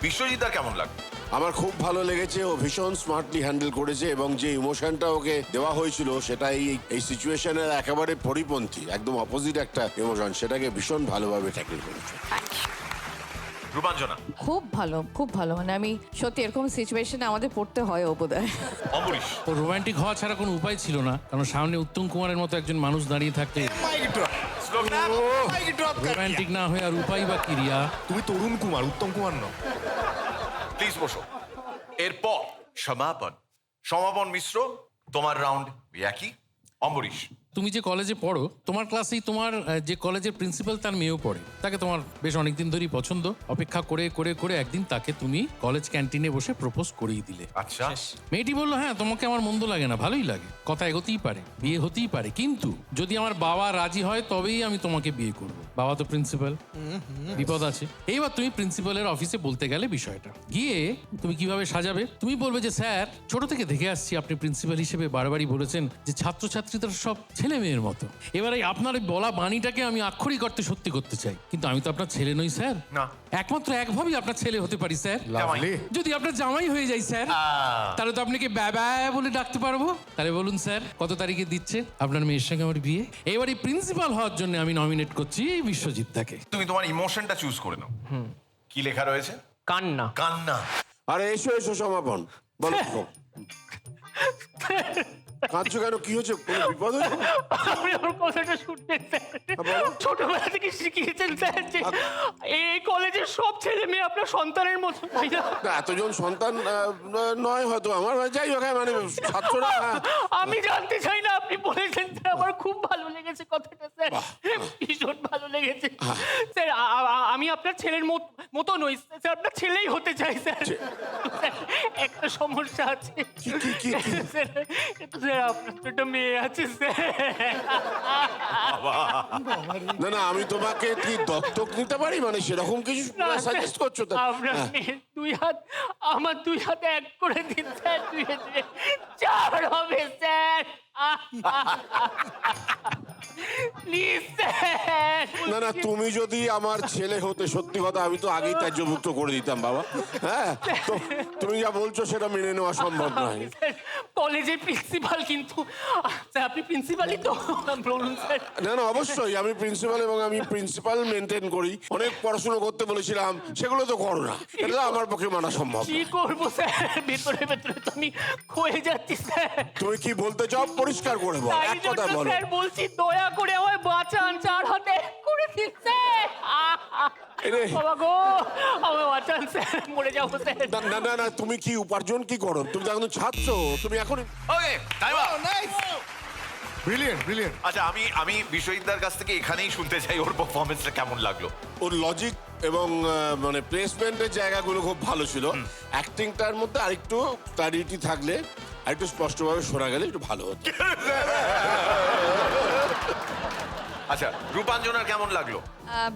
Biswajit কেমন লাগলো? আমার খুব ভালো লেগেছে, ও ভীষণ স্মার্টলি হ্যান্ডেল করেছে এবং যে ইমোশনটা ওকে দেওয়া হয়েছিল সেটা এই সিচুয়েশনের একেবারে পরিপন্থী, একদম অপোজিট একটা ইমোশন, সেটাকে ভীষণ ভালোভাবে ট্যাকেল করেছে। রূপাঞ্জনা? খুব ভালো, খুব ভালো। মানে আমি সত্যি এরকম সিচুয়েশনে আমাদের পড়তে হয় বোধহয়। অমরিশ? ও রোমান্টিক হওয়া ছাড়া কোনো উপায় ছিল না, কারণ সামনে উত্তম কুমারের মতো একজন মানুষ দাঁড়িয়ে থাকতে রোমান্টিক না হয়ে আর উপায় বা কি রিয়া? তুমি তরুণ কুমার, উত্তম কুমার নও। প্লিজ বসো। এরপর সমাপন মিশ্র, তোমার রাউন্ড একই। অমরিশ? তুমি যে কলেজে পড়ো, তোমার ক্লাসেই তোমার যে কলেজের প্রিন্সিপাল তার মেয়েও পড়ে। তাকে তোমার বেশ অনেকদিন ধরেই পছন্দ। অপেক্ষা করে করে করে একদিন তাকে তুমি কলেজ ক্যান্টিনে বসে প্রপোজ করেই দিলে। আচ্ছা। মেয়েটি বললো, হ্যাঁ তোমাকে আমার মন্দ লাগে না, ভালোই লাগে, কথা এগোতেই পারে, বিয়ে হতেই পারে, কিন্তু যদি আমার বাবা রাজি হয় তবেই আমি তোমাকে বিয়ে করব। বাবা তো প্রিন্সিপাল, বিপদ আছে। এইবার তুমি প্রিন্সিপালের অফিসে বলতে গেলে বিষয়টা, গিয়ে তুমি কিভাবে সাজাবে? তুমি বলবে যে স্যার, ছোট থেকে দেখে আসছি আপনি প্রিন্সিপাল হিসেবে বারবারই বলেছেন যে ছাত্রছাত্রীদের সব ছেলে মেয়ের মতো। এবারে আপনার এই বলা বাণীটাকে আমি আক্ষরিক অর্থে সত্যি করতে চাই, কিন্তু আমি তো আপনার ছেলে নই স্যার। না, একমাত্র একভাবেই আপনার ছেলে হতে পারি স্যার, যদি আপনার জামাই হয়ে যাই স্যার, তাহলে তো আপনাকে বাবা বলে ডাকতে পারবো। তাহলে বলুন স্যার, কত তারিখে দিচ্ছে আপনার মেয়ের সঙ্গে আমার বিয়ে? এবার এই প্রিন্সিপাল হওয়ার জন্য আমি নমিনেট করছি বিশ্বজিৎ দাকে। তুমি তোমার ইমোশনটা চুজ করে নাও। কি লেখা রয়েছে? কান্না। কান্না? আরে এসো এসো সমাপন, বলো। কাঁদছো কেন? কি হচ্ছে? কোনো বিপদ হয়েছে? আপনি আমার কথাটা শুনবেন স্যার। ছোটবেলা থেকে শিখিয়েছেন স্যার যে এই কলেজের সব ছেলে মেয়ে আপনার সন্তানের মতো, তাই না? এতজন সন্তান নয় হয়তো আমার, যাই হোক, মানে ছাত্ররা। আমি জানতে চাই না, আপনি বলেছেন স্যার, আমার খুব ভালো লেগেছে কথাটা স্যার, ভীষণ ভালো লেগেছে স্যার। আমি আপনার ছেলের মতো নই স্যার, আপনার ছেলেই হতে চাই স্যার। একটা সমস্যা আছে স্যার, আপনার তো একটা মেয়ে আছে স্যার। না না, আমি তোমাকে কি দত্তক নিতে পারি, মানে সেরকম কিছু সাজেস্ট করছো? আপনার মেয়ের 2 হাত আমার 2 হাতে 1 করে দিন স্যার, 2 হাতে 4 হবে স্যার। Please sir. না না, তুমি যদি আমার ছেলে হতে, সত্যি কথা আমি তো আগেই ত্যাজ্যভুক্ত করে দিতাম বাবা। হ্যাঁ, তো তুমি যা বলছো সেটা মেনে নেওয়া সম্ভব নয়। কলেজের প্রিন্সিপাল, কিন্তু স্যার আপনি প্রিন্সিপালই তো, বলুন স্যার। না না, অবশ্যই আমি প্রিন্সিপাল, এবং আমি প্রিন্সিপাল মেনটেন করি। অনেক পড়াশোনা করতে বলেছিলাম, সেগুলো তো করো না, এটা আমার পক্ষে মানা সম্ভব। কি করবো স্যার, ভেতরে ভেতরে তো আমি ক্ষয়ে যাচ্ছি স্যার। তুমি কি বলতে চাও পরিষ্কার করে বলো, এক কথা বলো। স্যার বলছি, দয়া করে আমায় বাঁচান, 4 হাতে 1 করে দিন স্যার। বাবা গো, আমায় বাঁচান স্যার, মরে যাবো স্যার। না না না, তুমি কি উপার্জন কি করো? তুমি তো এখন ছাত্র, তুমি এখন। Okay, time up. Nice, brilliant brilliant. আচ্ছা, আমি বিশ্বজিৎদার কাছ থেকে এখানেই শুনতে চাই ওর পারফরমেন্সটা কেমন লাগলো। ওর লজিক এবং মানে প্লেসমেন্টের জায়গাগুলো খুব ভালো ছিল। অ্যাক্টিংটার মধ্যে আরেকটু ক্লারিটি থাকলে, আরেকটু স্পষ্টভাবে শোনা গেলে একটু ভালো হতো। আচ্ছা, রূপাঞ্জনার কেমন লাগলো?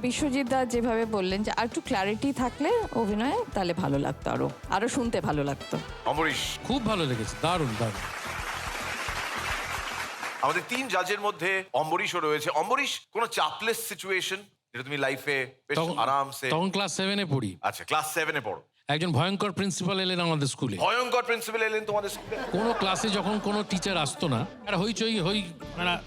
বিশ্বজিৎ দা যেভাবে বললেন যে আর একটু ক্ল্যারিটি থাকলে অভিনয়ে, তাহলে ভালো লাগতো, আরো শুনতে ভালো লাগতো। অমরিশ? খুব ভালো লেগেছে, দারুণ দারুণ। আমাদের 3 জাজের মধ্যে অম্বরীশও রয়েছে। অম্বরীশ, কোনো চাপলেস সিচুয়েশন যেটা তুমি লাইফে বেশ আরামসে? তখন ক্লাস 7-এ পড়ি। আচ্ছা, ক্লাস 7-এ পড়ো। একজন ভয়ঙ্কর প্রিন্সিপাল এলেন আমাদের স্কুলে। ভয়ঙ্কর প্রিন্সিপাল এলেন তোমাদের স্কুলে? কোনো ক্লাসে যখন কোনো টিচার আসতো না, আর হইচই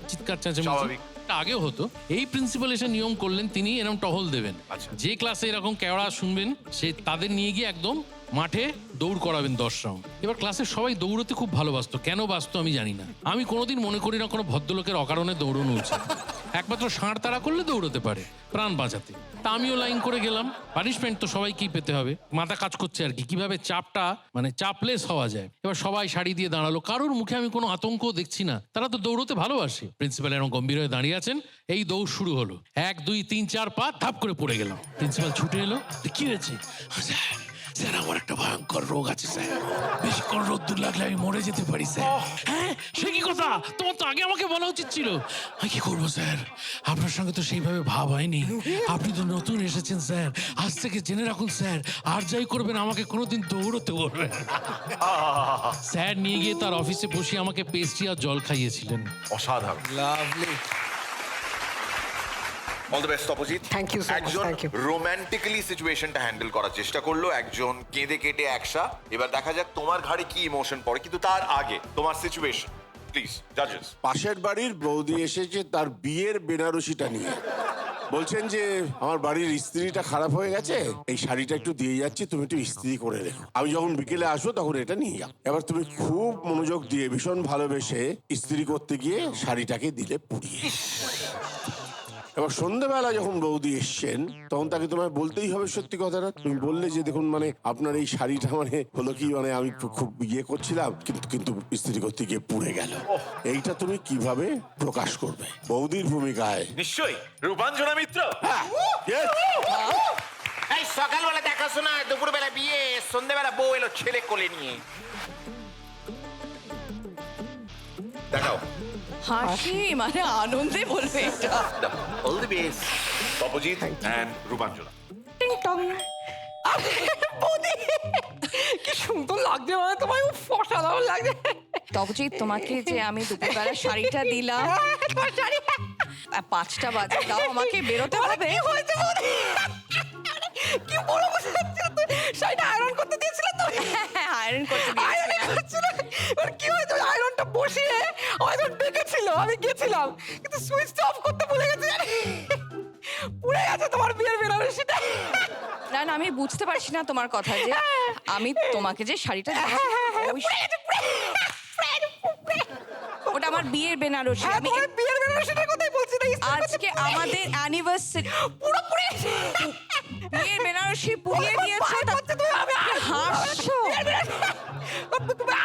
চিৎকার চেঁচামেচি আগেও হতো, এই প্রিন্সিপাল এসে নিয়ম করলেন, তিনি এরকম টহল দেবেন। যে ক্লাসে এরকম কেওড়া শুনবেন, সে তাদের নিয়ে গিয়ে একদম মাঠে দৌড় করাবেন 10 রাউন্ড। এবার ক্লাসের সবাই দৌড়তে খুব ভালোবাসতো, কেন বাসতো আমি জানি না। আমি কোনোদিন মনে করি না কোনো ভদ্রলোকের অকারণে দৌড়ানো উচিত। একমাত্র ষাঁড় তাড়া করলে দৌড়তে পারে প্রাণ বাঁচাতে। তা আমিও লাইন করে গেলাম। পানিশমেন্ট তো সবাইকেই পেতে হবে, মাথা কাজ করছে আর কি, কিভাবে চাপটা মানে চাপলেস হওয়া যায়। এবার সবাই শাড়ি দিয়ে দাঁড়ালো, কারোর মুখে আমি কোনো আতঙ্কও দেখছি না, তারা তো দৌড়তে ভালোবাসে। প্রিন্সিপাল এরকম গম্ভীর হয়ে দাঁড়িয়ে আছেন, এই দৌড় শুরু হলো, 1 2 3 4 5 ধাপ করে পড়ে গেলাম। প্রিন্সিপাল ছুটে এলো, কি হয়েছে? স্যার আমার একটা ভয়ঙ্কর রোগ আছে স্যার, বেশিক্ষণ রোদ্দুর লাগলে আমি মরে যেতে পারি স্যার। হ্যাঁ সে কি কথা, তোমার তো আগে আমাকে বলা উচিত ছিল। আমি কি করবো স্যার, আপনার সঙ্গে তো সেইভাবে ভাব হয়নি, আপনি তো নতুন এসেছেন স্যার, আজ থেকে জেনে রাখুন স্যার, আর যাই করবেন আমাকে কোনোদিন দৌড়তে বলবেন। স্যার নিয়ে গিয়ে তার অফিসে বসে আমাকে পেস্ট্রি আর জল খাইয়েছিলেন। অসাধারণ। Lovely. All the best opposite. Thank you so much, একজন thank you. রোম্যান্টিক্যালি সিচুয়েশনটা হ্যান্ডেল করার চেষ্টা করলো, একজন কেঁদে কেটে একসা। এবার দেখা যাক তোমার ঘাড়ে কি ইমোশন পড়ে, কিন্তু তার আগে তোমার সিচুয়েশন প্লিজ জাজেস। পাশের বাড়ির বৌদি এসেছে তার বিয়ের বেনারসিটা নিয়ে, বলছেন যে আমার বাড়ির ইস্ত্রিটা খারাপ হয়ে গেছে, এই শাড়িটা একটু দিয়ে যাচ্ছি, তুমি একটু ইস্ত্রি করে রেখো, আমি যখন বিকেলে আসবো তখন এটা নিয়ে যাও। এবার তুমি খুব মনোযোগ দিয়ে ভীষণ ভালোবেসে ইস্ত্রি করতে গিয়ে শাড়িটাকে দিলে পুড়িয়ে। এবার সন্ধ্যেবেলা যখন বৌদি এসছেন তখন তাকে তোমায় বলতেই হবে সত্যি কথাটা। তুমি বললে যে দেখুন মানে আপনার এই শাড়িটা মানে হলো কি, মানে আমি খুব ইয়ে করছিলাম কিন্তু ইস্ত্রি করতে গিয়ে পুড়ে গেল। এইটা তুমি কিভাবে প্রকাশ করবে বৌদির ভূমিকায়? নিশ্চয়ই রূপাঞ্জনা মিত্র। এই সকালবেলা দেখাশোনা, দুপুরবেলা বিয়ে, সন্ধ্যেবেলা বউ এলো ছেলে কোলে নিয়ে। দেখাও। হাসি মানে আনন্দে বলবে এটা। All the best opposite end Rupanjana. টিং টং। কি সুন্দর লাগছে, মানে তোমায় অসাধারণ লাগছে। তবজিৎ তোমাকে যে আমি দুপুরবেলা শাড়িটা দিলাম, 5টা বাজে দাও, আমাকে বেরোতে হবে। কি বড় বসে শাড়িটা আয়রন করতে দিয়েছিলে তো? হ্যাঁ আয়রন করতে দিয়েছিলাম। আর কি হয়েছে, আয়রনটা বসিয়ে হয়তো ডেকেছিল, আমি গেছিলাম কিন্তু সুইচটা অফ করতে ভুলে গেছি, পুড়ে গেছে তোমার বিয়ের বেনারসিটা। না না আমি বুঝতে পারছি না তোমার কথা, যে আমি তোমাকে যে শাড়িটা ওটা আমার বিয়ের বেনারসি। আমি বিয়ের বেনারসিটার কথাই বলছি না, আজকে আমাদের অ্যানিভার্সারি, পুরো পুড়ে বিয়ের বেনারসি পুড়িয়ে দিয়েছো, তুমি হাসছো।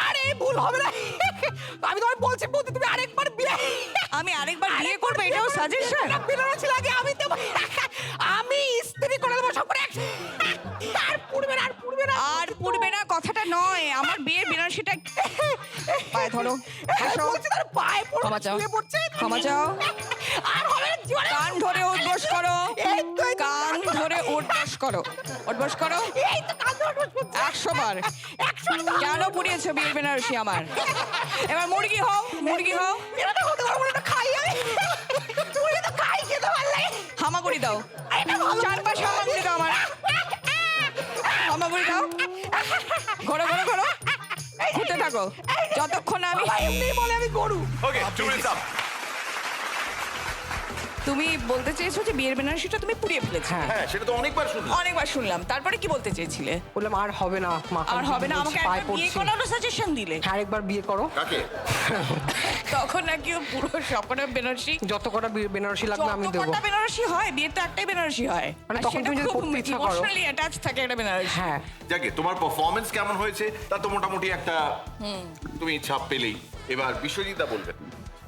আরে ভুল হবে না, আমি তোমায় বলছি বলতে তুমি আরেকবার বিয়ে, আমি আরেকবার বিয়ে করবো এটাও সাজেশন? বেনারসি লাগে আমি দেবো, আমি ইস্ত্রি করে দেবো সব করে, আর পুড়বে না, আর পুড়বে না, আর পুড়বে না কথাটা নয়, আমার বিয়ের বেনারসিটা পায়ে ধরো, পায়ে ক্ষমা চাও, ক্ষমা চাও, আর হবে না, কান ধরে উঠবস করো, কান ধরে উঠবস করো, উঠবস করো 100 বার। কেন পুড়িয়েছো বিয়ের বেনারসি আমার? এবার মুরগি হও, মুরগি হও, খাই আমি, খাই খেতে ভালো লাগে, হামাগুড়ি দাও, চারপাশে হামাগুড়ি দাও আমার, হামাগুড়ি দাও, ঘোরো ঘোরো ঘোরো, ঘুরতে থাকো যতক্ষণ আমি বলে আমি গরু। ওকে তুমি বলতে চেয়েছো যে বিয়ের বেনারসিটা তুমি পুড়িয়ে ফেলেছো? হ্যাঁ সেটা তো অনেকবার শুনলাম। অনেকবার শুনলাম, তারপরে কি বলতে চেয়েছিলে? বললাম আর হবে না মা, আর হবে না, আমাকে পায়ে একবার বিয়ে পড়ছি। করার সাজেশন দিলে। আরেকবার বিয়ে করো। কাকে? তখন নাকি ও পুরো সবকটা বেনারসি, যত কটা বেনারসি লাগবে আমি দেবো। যতটা বেনারসি হয়, বিয়ের তো একটাই বেনারসি হয়, মানে আর তখন সেটা তুমি যদি খুব করতে ইচ্ছা করো। ইমোশনালি অ্যাটাচ থাকে একটা বেনারসি। হ্যাঁ যাকে তোমার পারফরমেন্স কেমন হয়েছে তা তো মোটামুটি একটা তুমি ছাপ পেলেই। এবার বিশ্বজিৎ দা বলবেন।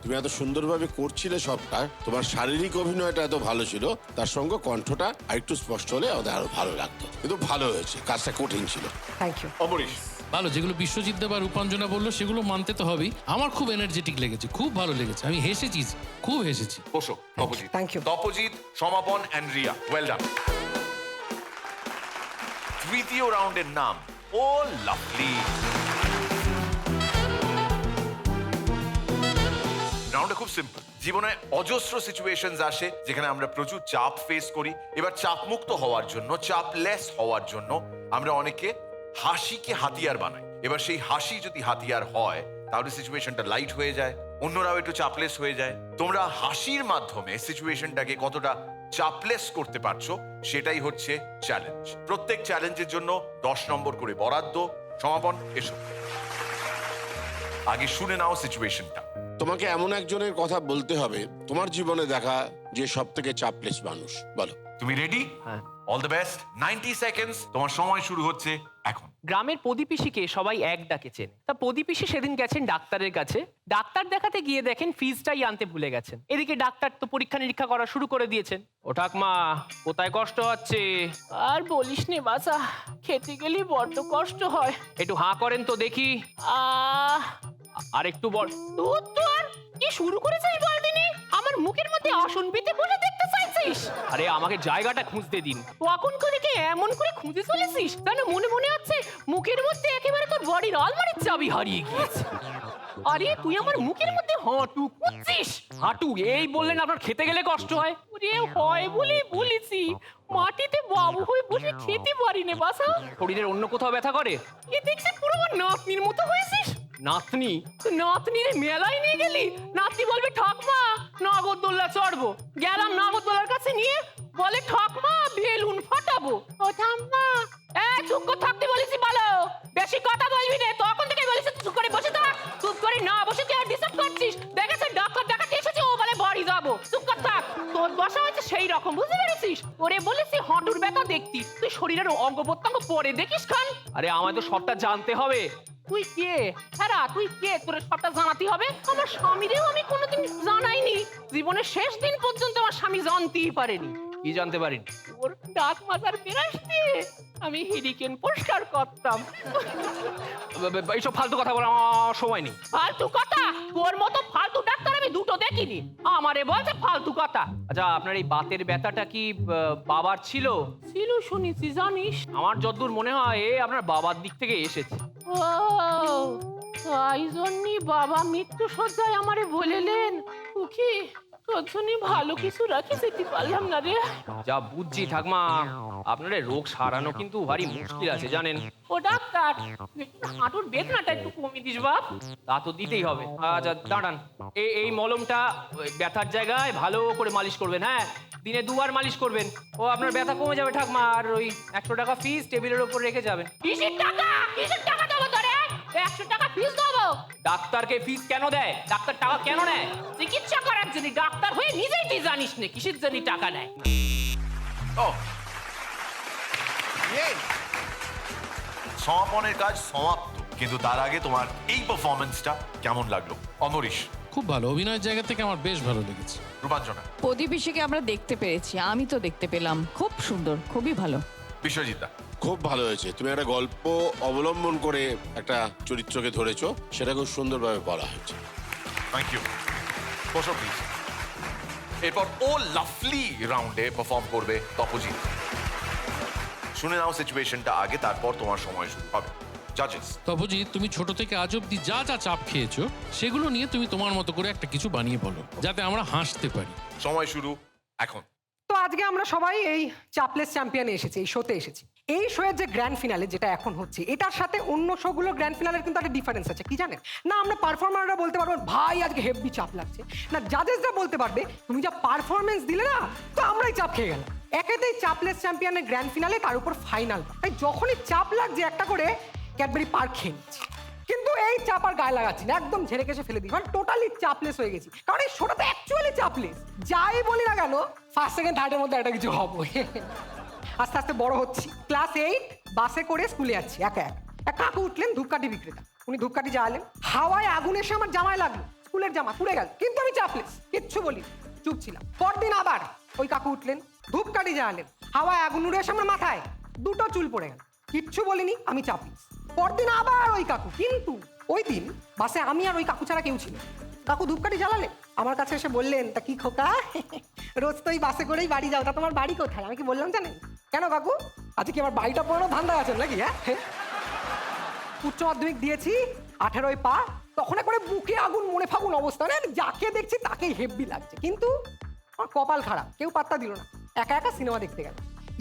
তুমি এত সুন্দরভাবে করছিলে সবটা, তোমার শারীরিক অভিনয়টা এত ভালো ছিল, তার সঙ্গে কণ্ঠটা আরেকটু স্পষ্ট হলে আমাদের আরো ভালো লাগতো, কিন্তু ভালো হয়েছে, কাজটা কঠিন ছিল। Thank you. অমরিশ। ভালো, যেগুলো বিশ্বজিৎ দেব আর রূপাঞ্জনা বললো সেগুলো মানতে তো হবেই। আমার খুব এনার্জেটিক লেগেছে, খুব ভালো লেগেছে, আমি হেসেছি, খুব হেসেছি। বসো তপজিৎ। Thank you. তপজিৎ, সমাপন এন্ড রিয়া, ওয়েল ডান। তৃতীয় রাউন্ডের নাম ও লাভলি। রাউন্ডটা খুব সিম্পল। জীবনে অজস্র সিচুয়েশনস আসে যেখানে আমরা প্রচুর চাপ ফেস করি। এবার চাপ মুক্ত হওয়ার জন্য, চাপলেস হওয়ার জন্য আমরা অনেকে হাসিকে হাতিয়ার বানাই। এবার সেই হাসি যদি হাতিয়ার হয় তাহলে সিচুয়েশনটা লাইট হয়ে যায়, অন্যরাও একটু চাপলেস হয়ে যায়। তোমরা হাসির মাধ্যমে সিচুয়েশনটাকে কতটা চাপলেস করতে পারছো সেটাই হচ্ছে চ্যালেঞ্জ। প্রত্যেক চ্যালেঞ্জের জন্য 10 নম্বর করে বরাদ্দ। সমাপন, এসো। আগে শুনে নাও সিচুয়েশনটা। তোমাকে এমন একজনের কথা বলতে হবে তোমার জীবনে দেখা যে সব থেকে চাপলেস মানুষ, বলো। তুমি রেডি? হ্যাঁ। All the best. 90 সেকেন্ডস, তোমার সময় শুরু হচ্ছে এখন। গ্রামের প্রদীপিসিকে সবাই এক ডাকে চেনে। তা প্রদীপিসি সেদিন গেছেন ডাক্তারের কাছে। ডাক্তার দেখাতে গিয়ে দেখেন ফিজটাই আনতে ভুলে গেছেন। এদিকে ডাক্তার তো পরীক্ষা নিরীক্ষা করা শুরু করে দিয়েছেন। ও ঠাকমা, কোথায় কষ্ট হচ্ছে? আর বলিস নে বাসা, খেতে গেলে বড্ড কষ্ট হয়। একটু হাঁ করেন তো দেখি। আর একটু বল। তো আর কি শুরু করেছিস বলদিনি? আমার মুখের মধ্যে আসন পেতে বসে দেখতে চাইছিস? আরে আমাকে জায়গাটা খুঁজতে দিন। তখন করে কি এমন করে খুঁজে চলেছিস যেন মনে মনে হচ্ছে মুখের মধ্যে একেবারে তোর বডির আলমারির চাবি হারিয়ে গিয়েছে। আরে তুই আমার মুখের মধ্যে হাঁটু খুঁজছিস? হাঁটু এই বললেন আপনার খেতে গেলে কষ্ট হয়? ওরে হয় বলেই বলেছি, মাটিতে বাবু হয়ে বসে খেতে পারি না বাসা। শরীরের অন্য কোথাও ব্যথা করে? এ দেখছি পুরো আমার নাতনির মতো হয়েছিস। নাতনি? নাতনির মেলায় নিয়ে গেলি? নাতনি বলবে ঠাকমা নাগরদোল্লা চড়বো। গেলাম নাগরদোল্লার কাছে নিয়ে বলে ঠাকমা বেলুন ফাটাবো। ও ঠাম্মা, চুপ করে থাকতে বলেছি বলো, বেশি কথা বলবি না। তখন থেকে বলেছি চুপ করে বসে থাক। চুপ করে না বসে তুই আর ডিস্টার্ব করছিস। দেখেছেন ডাক্তার দেখাতে এসেছে, ও বলে বাড়ি যাবো। চুপ করে থাক। তোর বসা হয়েছে সেই রকম, বুঝতে পেরেছিস? ওরে বলেছি হাঁটুর ব্যথা দেখতি, তুই শরীরের অঙ্গ প্রত্যঙ্গ পরে দেখিস খান। আরে আমায় তো সবটা জানতে হবে। তুই কে? হ্যাঁ তুই কে? তোর সবটা জানাতে হবে। আমার স্বামীরেও আমি কোনোদিন জানাইনি। জীবনের শেষ দিন পর্যন্ত আমার স্বামী জানতেই পারেনি। কি জানতে পারিনি? ওর ডাক মাথার বিরাস দিয়ে আমি হেরিকেন পরিষ্কার করতাম। এইসব ফালতু কথা বলার আমার সময় নেই। ফালতু কথা? তোর মতো ফালতু ডাক্তার আমি দুটো দেখিনি। আমারে বলছে ফালতু কথা। আচ্ছা, আপনার এই বাতের ব্যথাটা কি বাবার ছিল? ছিল শুনেছি, জানিস? আমার যতদূর মনে হয় এ আপনার বাবার দিক থেকে এসেছে। ও তাই জন্যই বাবা মৃত্যু সজ্জায় আমারে বলেলেন সুখী তোর জন্য ভালো কিছু রাখি যেতে পারলাম না রে। যা বুঝছি ঠাকমা, আপনার রোগ সারানো কিন্তু ভারী মুশকিল আছে জানেন। ও ডাক্তার, হাঁটুর বেদনাটা একটু কমিয়ে দিস বাপ। তা তো দিতেই হবে। আচ্ছা দাঁড়ান, এই মলমটা ব্যথার জায়গায় ভালো করে মালিশ করবেন। হ্যাঁ, দিনে 2 বার মালিশ করবেন। ও আপনার ব্যথা কমে যাবে ঠাকমা। আর ওই 100 টাকা ফিস টেবিলের উপর রেখে যাবেন। কিসের টাকা? কিসের টাকা দেবো তোরে? 100 টাকা ফিস দেবো। ডাক্তারকে ফিস কেন দেয়? ডাক্তার টাকা কেন নেয়? চিকিৎসা করার জন্য। ডাক্তার হয়ে নিজেই তুই জানিস না কিসের জন্য টাকা নেয়। ও সমাপনের কাজ সমাপ্ত, কিন্তু তার আগে তোমার এই পারফরমেন্সটা কেমন লাগলো অমরিশ? খুব ভালো, অভিনয়ের জায়গা থেকে আমার বেশ ভালো লেগেছে। রূপাঞ্জনা? প্রদীপিসিকে আমরা দেখতে পেরেছি, আমি তো দেখতে পেলাম, খুব সুন্দর, খুবই ভালো। বিশ্বজিৎ? খুব ভালো হয়েছে। তুমি একটা গল্প অবলম্বন করে একটা চরিত্রকে ধরেছো, সেটা খুব সুন্দরভাবে বলা হয়েছে। Thank you. বসো প্লিজ। এরপর ও লাভলি রাউন্ডে পারফর্ম করবে তপজিৎ। শুনে নাও সিচুয়েশনটা আগে, তারপর তোমার সময় শুরু হবে। জাজেস? তপজিৎ, তুমি ছোট থেকে আজ অব্দি যা যা চাপ খেয়েছো সেগুলো নিয়ে তুমি তোমার মতো করে একটা কিছু বানিয়ে বলো, যাতে আমরা হাসতে পারি। সময় শুরু এখন। তো আজকে আমরা সবাই এই চাপলেস চ্যাম্পিয়নে এসেছি, এই শোতে এসেছি। এই শোয়ের যে গ্র্যান্ড ফিনালে যেটা এখন হচ্ছে, এটার সাথে অন্য শোগুলোর গ্র্যান্ড ফিনালের কিন্তু একটা ডিফারেন্স আছে। কি জানেন? না আমরা পারফর্মাররা বলতে পারবো ভাই আজকে হেভি চাপ লাগছে, না জাজেসরা বলতে পারবে তুমি যা পারফরমেন্স দিলে না, তো আমরাই চাপ খেয়ে গেলাম। একেতেই চাপলেস চ্যাম্পিয়নের গ্র্যান্ড ফিনালে, তার উপর ফাইনাল। তাই যখনই চাপ লাগছে একটা করে ক্যাডবেরি পার্ক খেয়ে নিচ্ছি। কিন্তু এই চাপ আর গায়ে লাগাচ্ছি না, একদম ঝেড়ে কেসে ফেলে দিই। মানে টোটালি চাপলেস হয়ে গেছি, কারণ এই শোটা তো অ্যাকচুয়ালি চাপলেস। যাই বলি না কেন, ফার্স্ট সেকেন্ড থার্ডের মধ্যে একটা কিছু হবে। আস্তে আস্তে বড় হচ্ছি। ক্লাস 8 বাসে করে স্কুলে যাচ্ছি একা এক। এক কাকু উঠলেন, ধূপকাঠি বিক্রেতা। উনি ধূপকাঠি জ্বালালেন, হাওয়ায় আগুন এসে আমার জামায় লাগলো, স্কুলের জামা পুড়ে গেল। কিন্তু আমি চাপলেস, কিচ্ছু বলি, চুপ ছিলাম। পরদিন আবার ওই কাকু উঠলেন, ধূপকাঠি জ্বালালেন, হাওয়ায় আগুন উড়ে এসে আমার মাথায় 2টো চুল পড়ে গেল, কিচ্ছু বলিনি, আমি চাপলেস। পরদিন আবার ওই কাকু, কিন্তু ওই দিন বাসে আমি আর ওই কাকু ছাড়া কেউ ছিল। কাকু ধূপকাঠি জ্বালালেন, আমার কাছে এসে বললেন, তা কি খোকা, রোজ তো এই বাসে করেই বাড়ি যাও, তা তোমার বাড়ি কোথায়? আমি কি বললাম জানেন? কেন কাকু, আজকে কি আমার বাড়িটা পড়ানো ধান্দা আছেন নাকি? হ্যাঁ, উচ্চ মাধ্যমিক দিয়েছি, 18 পা, তখন একবারে বুকে আগুন মনে ফাগুন অবস্থা। না যাকে দেখছি তাকেই হেভি লাগছে, কিন্তু আমার কপাল খারাপ, কেউ পাত্তা দিল না। একা একা সিনেমা দেখতে গেল।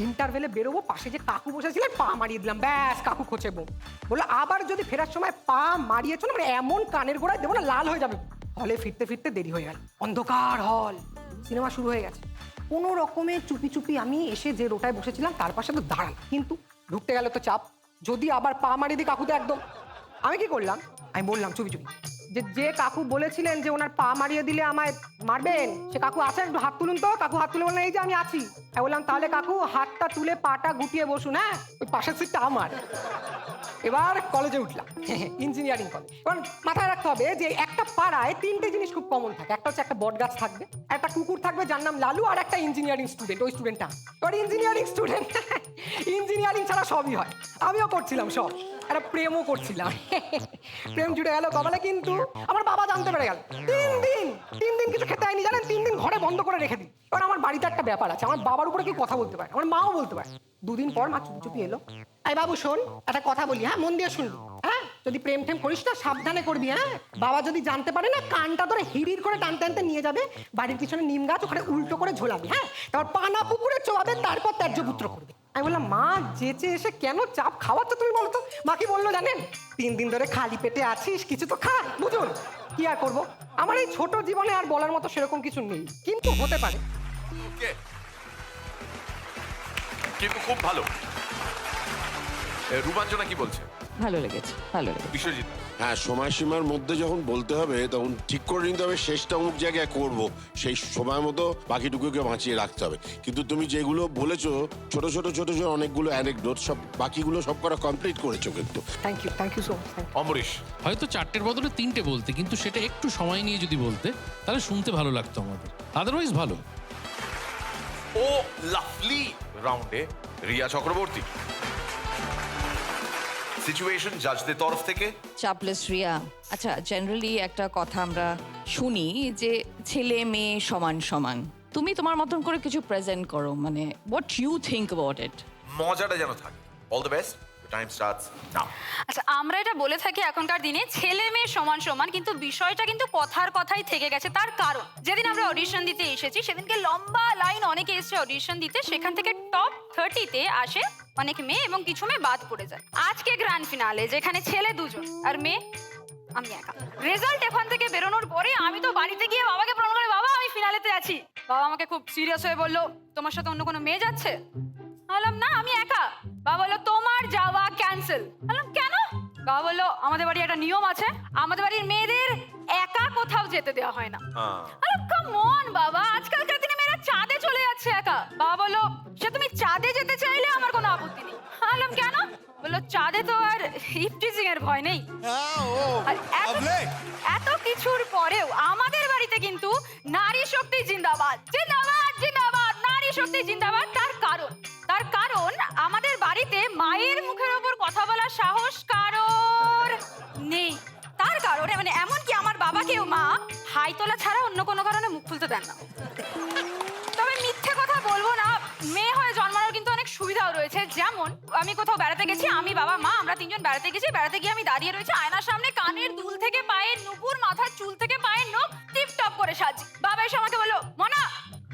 ইন্টারভেলে বেরোবো, পাশে যে কাকু বসেছিলেন পা মারিয়ে দিলাম, ব্যাস কাকু খোঁচে বোম। বললো আবার যদি ফেরার সময় পা মারিয়েছো না, মানে এমন কানের গোড়ায় দেবো না, লাল হয়ে যাবে। হলে ফিরতে ফিরতে দেরি হয়ে গেল, অন্ধকার হল, সিনেমা শুরু হয়ে গেছে। কোনো রকমে চুপি চুপি আমি এসে যে রোটায় বসেছিলাম তার পাশে তো দাঁড়ালাম, কিন্তু ঢুকতে গেলে তো চাপ, যদি আবার পা মারিয়ে দিই কাকুতে একদম। আমি কি করলাম, আমি বললাম চুপি চুপি, যে যে কাকু বলেছিলেন যে ওনার পা মারিয়ে দিলে আমায় মারবেন, সে কাকু আছেন? একটু হাত তুলুন তো। কাকু হাত তুলে বললেন এই যে আমি আছি। আমি বললাম তাহলে কাকু হাতটা তুলে পাটা গুটিয়ে বসুন, হ্যাঁ, ওই পাশের সিটটা আমার। এবার কলেজে উঠলাম, ইঞ্জিনিয়ারিং কলেজ। কারণ মাথায় রাখতে হবে যে একটা পাড়ায় তিনটে জিনিস খুব কমন থাকে। একটা হচ্ছে একটা বট গাছ থাকবে, একটা কুকুর থাকবে যার নাম লালু, আর একটা ইঞ্জিনিয়ারিং স্টুডেন্ট, ওই স্টুডেন্টটা। এবার ইঞ্জিনিয়ারিং স্টুডেন্ট, ইঞ্জিনিয়ারিং ছাড়া সবই হয়। আমিও করছিলাম সব, একটা প্রেমও করছিলাম। প্রেম জুড়ে গেল কপালে, কিন্তু আমার বাবা জানতে পেরে গেল। 3 দিন কিছু খেতে হয়নি জানেন, 3 দিন ঘরে বন্ধ করে রেখে দিই। কারণ আমার বাড়িতে একটা ব্যাপার আছে, আমার বাবার উপরে কেউ কথা বলতে পারে, আমার মাও বলতে পারে। 2 দিন পর মা চুপি চুপি এলো। এই বাবু শোন, একটা কথা বলি, হ্যাঁ, মন দিয়ে শুনবি, হ্যাঁ, যদি প্রেম টেম করিস না সাবধানে করবি, হ্যাঁ। বাবা যদি জানতে পারে না, কানটা ধরে হিড়ির করে টানতে টানতে নিয়ে যাবে বাড়ির পিছনে নিম গাছ, ওখানে উল্টো করে ঝোলাবি, হ্যাঁ। তারপর পানা পুকুরে চোয়াবে, তারপর ত্যায্য পুত্র করবে। আমি বললাম মা যেচে এসে কেন চাপ খাওয়াচ্ছ তুমি বলো তো? মা কি বললো জানেন? 3 দিন ধরে খালি পেটে আছিস, কিছু তো খা, বুঝুন। কি আর করবো, আমার এই ছোট জীবনে আর বলার মতো সেরকম কিছু নেই, কিন্তু হতে পারে। কিন্তু খুব ভালো। রূপাঞ্জনা কি বলছে? ভালো লেগেছে, ভালো লেগেছে। বিশ্বজিৎ? হ্যাঁ, সময়সীমার মধ্যে যখন বলতে হবে তখন ঠিক করে নিতে হবে শেষটা অমুক জায়গায় করবো, সেই সময় মতো বাকিটুকুকে বাঁচিয়ে রাখতে হবে। কিন্তু তুমি যেগুলো বলেছো ছোট ছোট ছোট ছোট অনেকগুলো অ্যানেকডোট, সব বাকিগুলো সব করা কমপ্লিট করেছো কিন্তু। Thank you so much. Amrish? হয়তো 4টের বদলে 3টে বলতে, কিন্তু সেটা একটু সময় নিয়ে যদি বলতে তাহলে শুনতে ভালো লাগতো আমাদের। আদারওয়াইজ ভালো। ও লাভলি রাউন্ডে রিয়া চক্রবর্তী। সিচুয়েশন জাজদের তরফ থেকে চাপলেস রিয়া। আচ্ছা, জেনারেলি একটা কথা আমরা শুনি যে ছেলে মেয়ে সমান সমান। তুমি তোমার মতন করে কিছু প্রেজেন্ট করো, মানে what you think about it. মজাটা যেন থাকে। All the best. Time starts now. আচ্ছা, আমরা এটা বলে থাকি এখনকার দিনে ছেলে মেয়ে সমান সমান, কিন্তু বিষয়টা কিন্তু কথাই থেকে গেছে। তার কারণ যেদিন আমরা অডিশন দিতে এসেছি সেদিনকে লম্বা লাইন অনেকে এসেছে অডিশন দিতে, সেখান থেকে টপ 30-তে আসে অনেক মেয়ে এবং কিছু মেয়ে বাদ পড়ে যায়। আজকে গ্র্যান্ড ফিনালে যেখানে ছেলে 2জন আর মেয়ে আমি একা। রেজাল্ট এখান থেকে বেরোনোর পরে আমি তো বাড়িতে গিয়ে বাবাকে প্রণাম করে, বাবা আমি ফিনালেতে আছি। বাবা আমাকে খুব সিরিয়াস হয়ে বললো, তোমার সাথে অন্য কোনো মেয়ে যাচ্ছে? বললাম না, আমি একা। বাবা বললো তোমার যাওয়া ক্যান্সেল। বললাম কেন? বাবা বললো আমাদের বাড়ি একটা নিয়ম আছে, আমাদের বাড়ির মেয়েদের একা কোথাও যেতে দেওয়া হয় না। কাম অন বাবা, আজকালকার দিনে মেয়েরা চাঁদে চলে যাচ্ছে একা। বাবা বললো সে তুমি চাঁদে যেতে চাইলে আমার কোনো আপত্তি নেই। বললাম কেন? বললো চাঁদে তো আর ইফটিজিং এর ভয় নেই। এত কিছুর পরেও আমাদের বাড়িতে কিন্তু নারী শক্তি জিন্দাবাদ, জিন্দাবাদ, জিন্দাবাদ, নারী শক্তি জিন্দাবাদ। তার কারণ আমাদের বাড়িতে মায়ের মুখের ওপর কথা বলার সাহস কারোর নেই। তার কারণে মানে এমনকি আমার বাবাকেও মা হাই তোলা ছাড়া অন্য কোনো কারণে মুখ খুলতে দেন না। তবে মিথ্যে কথা বলবো না, মেয়ে হয়ে জন্মানোর কিন্তু অনেক সুবিধাও রয়েছে। যেমন আমি কোথাও বেড়াতে গেছি, আমি বাবা মা আমরা 3জন বেড়াতে গেছি। বেড়াতে গিয়ে আমি দাঁড়িয়ে রয়েছি আয়নার সামনে, কানের দুল থেকে পায়ের নুপুর, মাথার চুল থেকে পায়ের নখ টিপটপ করে সাজি। বাবা এসে আমাকে বললো মনা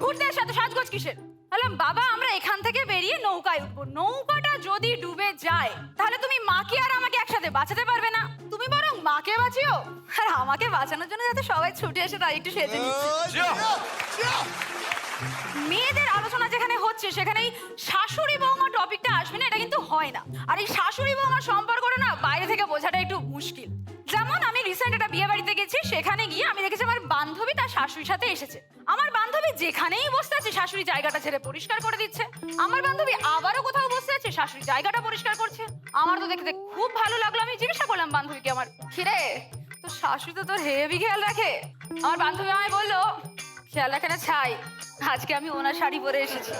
ঘুরতে এসে এত সাজগোজ কিসের? বললাম বাবা আমরা এখান থেকে বেরিয়ে নৌকায় উঠবো, নৌকাটা যদি ডুবে যায় তাহলে তুমি মাকে আর আমাকে একসাথে বাঁচাতে পারবে না, তুমি বরং মাকে বাঁচিও। আর আমাকে বাঁচানোর জন্য যাতে সবাই ছুটে এসে তাই একটু সেজে নিচ্ছে। মেয়েদের আলোচনা যেখানে হচ্ছে সেখানেই শাশুড়ি বৌমা টপিকটা আসবে না, এটা কিন্তু হয় না। আর এই শাশুড়ি বৌমা সম্পর্কটা না বাইরে থেকে বোঝাটা একটু মুশকিল। যেমন আমি রিসেন্ট একটা বিয়ে বাড়িতে গেছি, সেখানে গিয়ে আমি দেখেছি আমার বান্ধবী তার শাশুড়ির সাথে এসেছে। আমার বান্ধবী যেখানেই বসতে আছে শাশুড়ি জায়গাটা ছেড়ে পরিষ্কার করে দিচ্ছে। আমার বান্ধবী আবারও কোথাও বসতে আছে, শাশুড়ি জায়গাটা পরিষ্কার করছে। আমার তো দেখতে খুব ভালো লাগলো। আমি জিজ্ঞাসা করলাম বান্ধবীকে আমার, খিরে তো শাশুড়ি তো তোর হেভি খেয়াল রাখে। আমার বান্ধবী আমায় বললো খেয়াল রাখে না ছাই, আজকে আমি ওনার শাড়ি পরে এসেছি।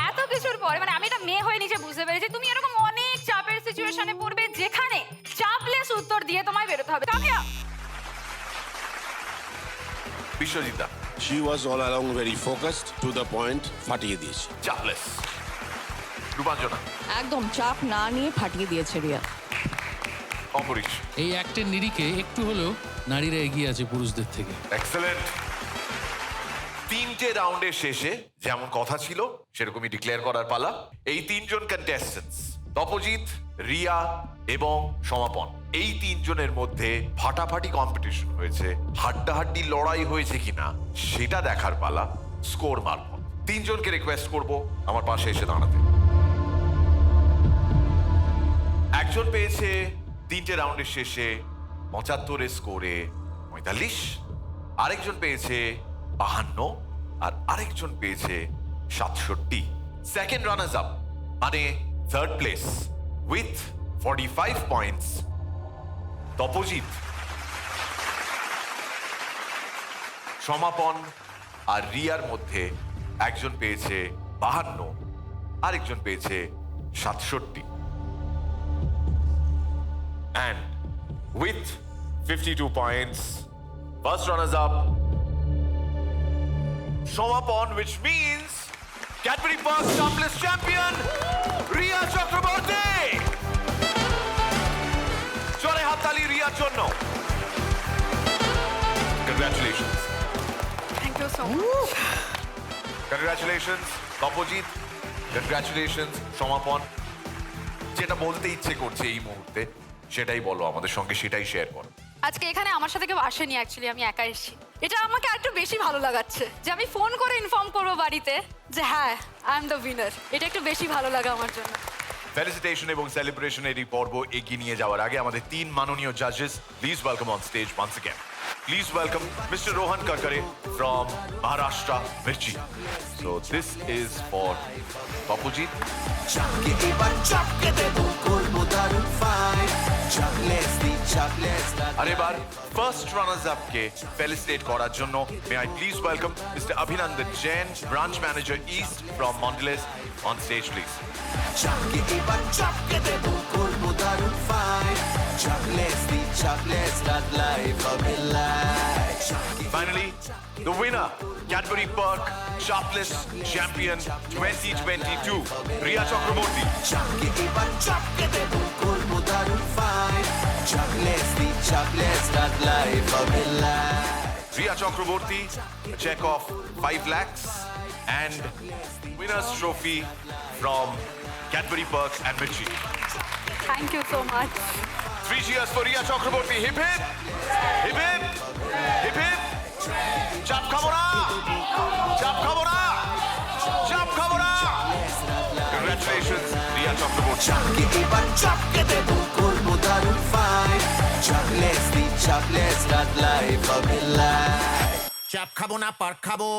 এত কিছুর পরে মানে আমি একটা মেয়ে হয়ে নিজে বুঝতে পেরেছি তুমি এরকম অনেক চাপের সিচুয়েশনে পড়বে যেখানে চাপলেস উত্তর দিয়ে তোমায় বেরোতে হবে। Kamiya? Biswajit? She was all along very focused, to the point, ফাটিয়ে দিয়েছে। চাপলেস। রূপাঞ্জনা? একদম চাপ না নিয়ে ফাটিয়ে দিয়েছে রিয়া। অমরিশ? এই অ্যাক্টের নিরিখে একটু হলেও নারীরা এগিয়ে আছে পুরুষদের থেকে। এক্সেলেন্ট। 3টে রাউন্ডের শেষে যেমন কথা ছিল সেরকমই ডিক্লেয়ার করার পালা। এই 3জন কন্টেস্টেন্টস তপজিৎ, রিয়া এবং সমাপন, এই 3জনের মধ্যে ফাটাফাটি কম্পিটিশন হয়েছে, হাড্ডাহাড্ডি লড়াই হয়েছে কিনা সেটা দেখার পালা স্কোর মারফত। 3জনকে রিকোয়েস্ট করব আমার পাশে এসে দাঁড়াতে। একজন পেয়েছে 3টে রাউন্ডের শেষে 75 স্কোরে 45, আরেকজন পেয়েছে 52 আর আরেকজন পেয়েছে 67। সেকেন্ড রানার্স আপ মানে থার্ড প্লেস উইথ 45 পয়েন্টস তপজিৎ, সমাপন আর রিয়ার মধ্যে একজন পেয়েছে 52, আরেকজন পেয়েছে 67। And with 52 points, first runners up, Somapon, which means Cadbury Park Topless Champion, Riya Chakraborty! Chole hattali Riya jonno. Congratulations. Thank you so much. Congratulations, Topojit. Congratulations, Somapon. যেটা বলতে ইচ্ছে করছে এই মুহূর্তে সেটাই বলো আমাদের সঙ্গে, সেটাই শেয়ার করো। আজকে এখানে আমার সাথে কেউ আসেনি, অ্যাকচুয়ালি আমি একা এসেছি। এটা আমাকে আরেকটু বেশি ভালো লাগাচ্ছে যে আমি ফোন করে ইনফর্ম করবো বাড়িতে যে হ্যাঁ আই এম দ্য উইনার। এটা একটু বেশি ভালো লাগা আমার জন্য। ফেলিসিটেশন এবং সেলিব্রেশনের এই পর্ব এগিয়ে নিয়ে যাওয়ার আগে আমাদের 3 মাননীয় জাজেস please welcome on stage once again. Please welcome mister Rohan Karkare from Maharashtra Mirchi. So this is for Tapajit. আর এবার ফার্স্ট রানার্স আপ কে ফেলিসিটেট করার জন্য may I please welcome mister Abhinandan Jain, branch manager east from Mondelez, on stage please. Finally, the winner, Cadbury Park Shopless Champion 2022, Riya Chakraborty. Riya Chakraborty, a check of 5 lakhs and winner's trophy from Cadbury Park and Mirchi. Thank you so much. 3 cheers for Riya Chakraborty. Hip hip! Hip hip! Hip hip! চাপ খাবো না! চাপ খাবো না! চাপ খাবো না! Congratulations, Riya Chakraborty. চাপ খাবো না পার খাবো